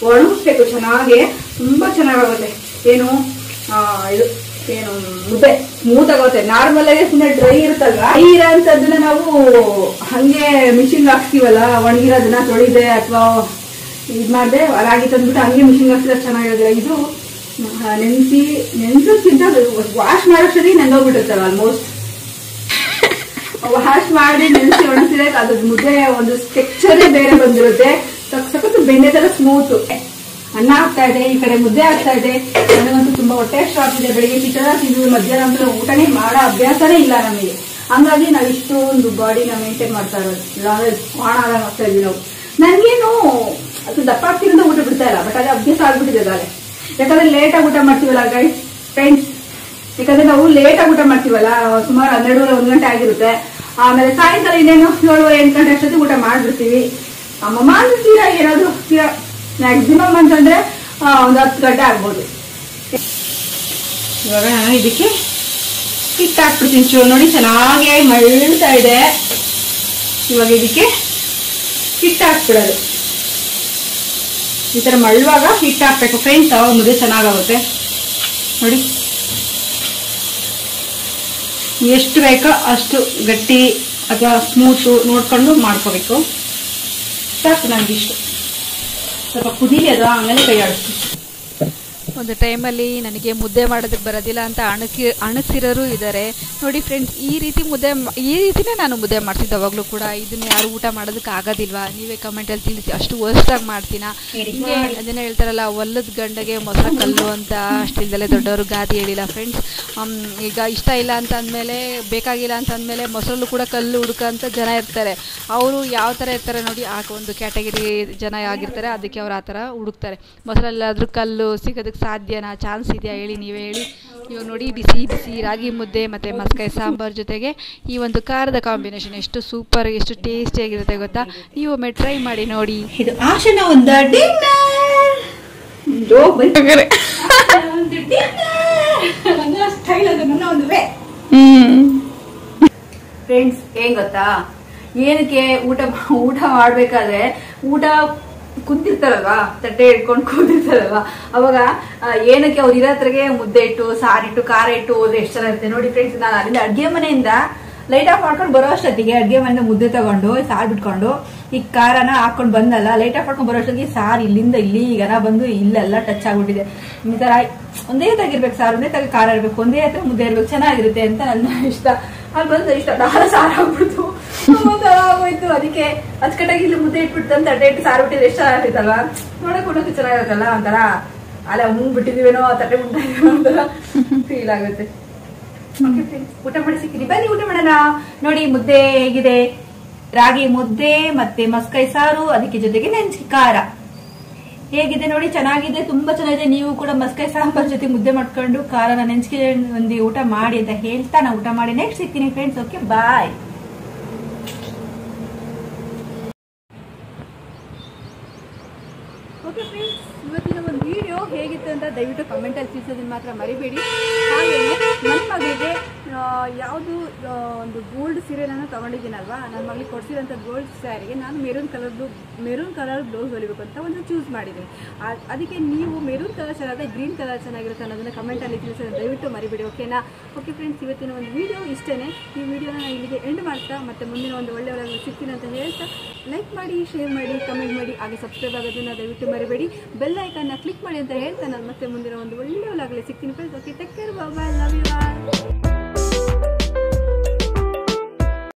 ಒಣಗಿಸ್ಬೇಕು ಚೆನ್ನಾಗಿ, ತುಂಬಾ ಚೆನ್ನಾಗಾಗುತ್ತೆ. ಏನು ಇದು ಏನು ಮುದ್ದೆ ಸ್ಮೂತ್ ಆಗುತ್ತೆ. ನಾರ್ಮಲ್ ಆಗಿ ಸುಮ್ಮನೆ ಡ್ರೈ ಇರುತ್ತಲ್ವಾ, ಡ್ರೈ ಇರೋಂಥದ್ದನ್ನ ನಾವು ಹಂಗೆ ಮಿಷಿನ್ಗೆ ಹಾಕ್ಸ್ತೀವಲ್ಲ, ಒಣಗಿರೋದನ್ನ ತೊಳಿದೆ ಅಥವಾ ಇದ್ ಮಾಡ್ದೆ ರಾಗಿ ತಂದ್ಬಿಟ್ಟು ಹಂಗೆ ಮಿಷಿನ್ಗೆ ಹಾಕ್ಸಿದ್ರೆ ಚೆನ್ನಾಗಿರೋದಿಲ್ಲ. ಇದು ನೆನ್ಸೋದ್ಕಿಂತ ವಾಶ್ ಮಾಡೋಷ್ಟೊತ್ತಿಗೆ ನೆಂದೋಗ್ಬಿಟ್ಟಿರ್ತಲ್ಲ ಆಲ್ಮೋಸ್ಟ್. ವಾಶ್ ಮಾಡಿ ನೆನೆಸಿ ಒಣಗಿಸಿದ್ರೆ ಅದ್ರ ಮುದ್ದೆ ಒಂದು ಟೆಕ್ಸ್ಚರೇ ಬೇರೆ ಬಂದಿರುತ್ತೆ. ಸಖತ್ತು ಬೆಣ್ಣೆ ತರ ಸ್ಮೂತ್. ಅನ್ನ ಆಗ್ತಾ ಇದೆ, ಈ ಕಡೆ ಮುದ್ದೆ ಆಗ್ತಾ ಇದೆ. ನನಗಂತೂ ತುಂಬಾ ಹೊಟ್ಟೆ ಅಷ್ಟು ಆಗ್ತಿದೆ. ಬೆಳಿಗ್ಗೆ ಚಿತ್ರ ತಿಂದು ಮಧ್ಯಾಹ್ನ ಊಟನೇ ಮಾಡೋ ಅಭ್ಯಾಸನೇ ಇಲ್ಲ ನಮಗೆ. ಹಂಗಾಗಿ ನಾವು ಇಷ್ಟೊಂದು ಬಾಡಿನ ಮೇಂಟೈನ್ ಮಾಡ್ತಾ ಇರೋದು. ಇಲ್ಲಾಂದ್ರೆ ಕ್ವಾಣ ಆದಾಗ ಆಗ್ತಾ ಇದೀವಿ ನಾವು. ನನ್ಗೇನು ಅದು ದಪ್ಪ ಆಗ್ತಿರೋದು ಊಟ ಬಿಡ್ತಾ ಇಲ್ಲ, ಬಟ್ ಅದೇ ಅಭ್ಯಾಸ ಆಗ್ಬಿಟ್ಟಿದೆ ಅದಾಲೆ. ಯಾಕಂದ್ರೆ ಲೇಟ್ ಆಗಿ ಊಟ ಮಾಡ್ತೀವಲ್ಲ ಗೈಸ್ ಫ್ರೆಂಡ್ಸ್, ಯಾಕಂದ್ರೆ ನಾವು ಲೇಟ್ ಆಗಿ ಊಟ ಮಾಡ್ತೀವಲ್ಲ, ಸುಮಾರು 12-1 ಗಂಟೆ ಆಗಿರುತ್ತೆ. ಆಮೇಲೆ ಸಾಯಂಕಾಲ ಇನ್ನೇನು 7-8 ಗಂಟೆ ಅಷ್ಟೊತ್ತಿಗೆ ಊಟ ಮಾಡ್ಬಿಡ್ತೀವಿ. ಅಮ್ಮಮ್ಮ ಅಂದ್ರೆ ತೀರಾ ಏನಾದ್ರು ತೀರಾ ಮ್ಯಾಕ್ಸಿಮಮ್ ಅಂತಂದ್ರೆ 10 ಗಂಟೆ ಆಗ್ಬೋದು. ಇವಾಗ ನಾನು ಇದಕ್ಕೆ ಹಿಟ್ಟು ಹಾಕ್ಬಿಡ್ತೀನಿ. ಚೂರು ನೋಡಿ ಚೆನ್ನಾಗಿ ಮಳ್ತಾ ಇದೆ. ಇವಾಗ ಇದಕ್ಕೆ ಹಿಟ್ಟು ಹಾಕ್ಬಿಡೋದು. ಈ ತರ ಮಳ್ಳುವಾಗ ಹಿಟ್ಟು ಹಾಕ್ಬೇಕು ಫ್ರೆಂಡ್ಸ್, ಅವಾಗ ಮುದ್ದೆ ಚೆನ್ನಾಗಾಗುತ್ತೆ. ನೋಡಿ ಎಷ್ಟು ಬೇಕೋ ಅಷ್ಟು ಗಟ್ಟಿ ಅಥವಾ ಸ್ಮೂತು ನೋಡ್ಕೊಂಡು ಮಾಡ್ಕೋಬೇಕು. ಸಾಕು ನನಗಿಷ್ಟು. ಸ್ವಲ್ಪ ಕುದೀಲಿ ಅದು, ಆಮೇಲೆ ಕೈ ಆಡಿಸ್ತೀನಿ. ಒಂದು ಟೈಮಲ್ಲಿ ನನಗೆ ಮುದ್ದೆ ಮಾಡೋದಕ್ಕೆ ಬರೋದಿಲ್ಲ ಅಂತ ಅಣಸಿರೋರು ಇದ್ದಾರೆ ನೋಡಿ ಫ್ರೆಂಡ್ಸ್. ಈ ರೀತಿನೇ ನಾನು ಮುದ್ದೆ ಮಾಡ್ತಿದ್ದೆ ಅವಾಗಲೂ ಕೂಡ. ಇದನ್ನ ಯಾರು ಊಟ ಮಾಡೋದಕ್ಕೆ ಆಗೋದಿಲ್ವಾ? ನೀವೇ ಕಮೆಂಟಲ್ಲಿ ತಿಳಿಸಿ. ಅಷ್ಟು ವರ್ಸ್ಟಾಗಿ ಮಾಡ್ತೀನಾ? ಹಿಂಗೆ ಅದನ್ನೇ ಹೇಳ್ತಾರಲ್ಲ, ಒಲ್ಲದ ಗಂಡಗೆ ಮೊಸರ ಕಲ್ಲು ಅಂತ. ಅಷ್ಟಿಲ್ದಲೇ ದೊಡ್ಡವರು ಗಾದಿ ಹೇಳಿಲ್ಲ ಫ್ರೆಂಡ್ಸ್. ಈಗ ಇಷ್ಟ ಇಲ್ಲ ಅಂತ ಅಂದಮೇಲೆ, ಬೇಕಾಗಿಲ್ಲ ಅಂತ ಅಂದಮೇಲೆ ಮೊಸರಲ್ಲೂ ಕೂಡ ಕಲ್ಲು ಹುಡುಕಂತ ಜನ ಇರ್ತಾರೆ. ಅವರು ಯಾವ ಥರ ಇರ್ತಾರೆ ನೋಡಿ, ಆ ಒಂದು ಕ್ಯಾಟಗರಿ ಜನ ಆಗಿರ್ತಾರೆ. ಅದಕ್ಕೆ ಅವ್ರು ಆ ಥರ ಹುಡುಕ್ತಾರೆ. ಮೊಸರಲ್ಲಾದರೂ ಕಲ್ಲು ಸಿಗೋದಕ್ಕೆ ಸಾಧ್ಯನಾ? ಚಾನ್ಸ್ ಇದೆಯಾ ಹೇಳಿ, ನೀವೇ ಹೇಳಿ. ಇವಾಗ ನೋಡಿ ಬಿಸಿ ಬಿಸಿ ರಾಗಿ ಮುದ್ದೆ ಮತ್ತು ಮಸ್ಕಾಯಿ ಸಾಂಬಾರ್ ಜೊತೆಗೆ ಈ ಒಂದು ಖಾರದ ಕಾಂಬಿನೇಷನ್ ಎಷ್ಟು ಸೂಪರ್, ಎಷ್ಟು ಟೇಸ್ಟಿಯಾಗಿರುತ್ತೆ ಗೊತ್ತಾ? ನೀವು ಒಮ್ಮೆ ಟ್ರೈ ಮಾಡಿ ನೋಡಿ. ಇದು ಆಶನ ಒಂದು ಫ್ರೆಂಡ್ಸ್ ಏನ್ ಗೊತ್ತಾ, ಏನಕ್ಕೆ ಊಟ ಮಾಡ್ಬೇಕಾದ್ರೆ ಊಟ ಕುಂತಿರ್ತಾರಲ್ವಾ, ತಟ್ಟೆ ಇಟ್ಕೊಂಡು ಕೂತಿರ್ತಾರಲ್ವಾ, ಅವಾಗ ಏನಕ್ಕೆ ಅವ್ರು ಇರೋತ್ರಿಗೆ ಮುದ್ದೆ ಇಟ್ಟು ಸಾರಿಟ್ಟು ಖಾರ ಇಟ್ಟು ಹೋದ್ರೆ ಎಷ್ಟು ಚೆನ್ನಾಗಿರುತ್ತೆ ನೋಡಿ ಫ್ರೆಂಡ್ಸ್. ನಾನು ಅಲ್ಲಿಂದ ಅಡ್ಗೆ ಮನೆಯಿಂದ ಲೈಟ್ ಆಫ್ ಮಾಡ್ಕೊಂಡು ಬರೋ ಅಷ್ಟೊತ್ತಿಗೆ ಅಡ್ಗೆ ಮನೆಯಿಂದ ಮುದ್ದೆ ತಗೊಂಡು ಸಾರು ಬಿಟ್ಕೊಂಡು ಈ ಖಾರನ ಹಾಕೊಂಡು ಬಂದಲ್ಲ, ಲೈಟ್ ಆಫ್ ಮಾಡ್ಕೊಂಡು ಬರೋ ಅಷ್ಟೊತ್ತಿಗೆ ಸಾರು ಇಲ್ಲಿಂದ ಇಲ್ಲಿ ಈಗನ ಬಂದು ಇಲ್ಲೆಲ್ಲ ಟಚ್ ಆಗ್ಬಿಟ್ಟಿದೆ. ಈ ತರ ಒಂದೇ ತಾಗಿರ್ಬೇಕು ಸಾರು, ಒಂದೇ ತಾಗಿ ಖಾರ ಇರ್ಬೇಕು, ಒಂದೇ ಹತ್ರ ಮುದ್ದೆ ಇರ್ಬೇಕು, ಚೆನ್ನಾಗಿರುತ್ತೆ ಅಂತ ನನ್ನ ಇಷ್ಟ. ಅಲ್ಲಿ ಬಂದು ಇಷ್ಟ ಸಾರು ಆಗ್ಬಿಡ್ತು, ಆಗೋಯ್ತು. ಅದಕ್ಕೆ ಅಚ್ಚಕಟ್ಟಾಗಿ ಇಲ್ಲಿ ಮುದ್ದೆ ಇಟ್ಬಿಟ್ಟು ತಟ್ಟೆ ಇಟ್ಟು ಸಾರು ಬಿಟ್ಟಿದ್ರೆ ಎಷ್ಟು ಚೆನ್ನಾಗಿರ್ತಲ್ವಾ, ನೋಡಕ್ ಚೆನ್ನಾಗಿರುತ್ತಲ್ಲ. ಒಂಥರ ಅಲ್ಲ ಮುಂಗ್ ಬಿಟ್ಟಿದೀವೇನೋ, ತಟ್ಟೆ ಬಿಟ್ಟಿದೀವೇನೋ ಒಂಥರ ಫೀಲ್ ಆಗುತ್ತೆ. ಊಟ ಮಾಡಿ ಸಿಕ್ಕಿರಿ, ಬನ್ನಿ ಊಟ ಮಾಡೋಣ. ನೋಡಿ ಮುದ್ದೆ ಹೇಗಿದೆ, ರಾಗಿ ಮುದ್ದೆ ಮತ್ತೆ ಮಸ್ಕಾಯಿ ಸಾರು, ಅದಕ್ಕೆ ಜೊತೆಗೆ ನೆಂಚಿ ಖಾರ ಹೇಗಿದೆ ನೋಡಿ, ಚೆನ್ನಾಗಿದೆ, ತುಂಬಾ ಚೆನ್ನಾಗಿದೆ. ನೀವು ಕೂಡ ಮಸ್ಕಾಯಿ ಸಾಂಬಾರ್ ಜೊತೆ ಮುದ್ದೆ ಮಾಡ್ಕೊಂಡು ಖಾರನ ನೆಂಚಿಗೆ ಒಂದು ಊಟ ಮಾಡಿ ಅಂತ ಹೇಳ್ತಾ ನಾನು ಊಟ ಮಾಡಿ ನೆಕ್ಸ್ಟ್ ಸಿಗ್ತೀನಿ friends. Okay bye. Okay friends, ಇವತ್ತಿನ ಒಂದು ವಿಡಿಯೋ ಹೇಗಿತ್ತು ಅಂತ ದಯವಿಟ್ಟು ಕಮೆಂಟಲ್ಲಿ ತಿಳಿಸೋದನ್ನ ಮಾತ್ರ ಮರಿಬೇಡಿ. ಹಾಗೆಯೇ ನನ್ನ ಮಗಳಿಗೆ ಯಾವುದು ಒಂದು ಗೋಲ್ಡ್ ಸೀರೆನ ತೊಗೊಂಡಿದ್ದೀನಲ್ವಾ, ನನ್ನ ಮಗಳಿಗೆ ಕೊಡಿಸಿರೋಂಥ ಗೋಲ್ಡ್ ಸ್ಯಾರಿಗೆ ನಾನು ಮೆರೂನ್ ಕಲರ್ ಬ್ಲೌಸ್ ಹೊಲಿಬೇಕು ಅಂತ ಒಂದು ಚೂಸ್ ಮಾಡಿದ್ದೀನಿ. ಅದಕ್ಕೆ ನೀವು ಮೆರೂನ್ ಕಲರ್ ಚೆನ್ನಾಗಿದೆ, ಗ್ರೀನ್ ಕಲರ್ ಚೆನ್ನಾಗಿರುತ್ತೆ ಅನ್ನೋದನ್ನು ಕಮೆಂಟಲ್ಲಿ ತಿಳಿಸೋದನ್ನ ದಯವಿಟ್ಟು ಮರಿಬೇಡಿ. ಓಕೆನಾ? ಓಕೆ ಫ್ರೆಂಡ್ಸ್, ಇವತ್ತಿನ ಒಂದು ವಿಡಿಯೋ ಇಷ್ಟೇ. ಈ ವಿಡಿಯೋನ ನಾನು ಇಲ್ಲಿಗೆ ಎಂಡ್ ಮಾಡ್ತಾ ಮತ್ತೆ ಮುಂದಿನ ಒಂದು ಒಳ್ಳೆ ಸಿಗ್ತೀನಿ ಅಂತ ಹೇಳ್ತಾ ಲೈಕ್ ಮಾಡಿ, ಶೇರ್ ಮಾಡಿ, ಕಮೆಂಟ್ ಮಾಡಿ, ಹಾಗೆ ಸಬ್ಸ್ಕ್ರೈಬ್ ಆಗೋದನ್ನು ದಯವಿಟ್ಟು ಮರಿಬೇಡಿ. ಬೆಲ್ ಐಕನ್ನ ಕ್ಲಿಕ್ ಮಾಡಿ ಅಂತ ಹೇಳ್ತಾ ನಾನು ಮತ್ತೆ ಮುಂದಿನ ಒಂದು ಒಳ್ಳೆ ಸಿಗ್ತೀನಿ friends. Okay, take care, bye, love you all.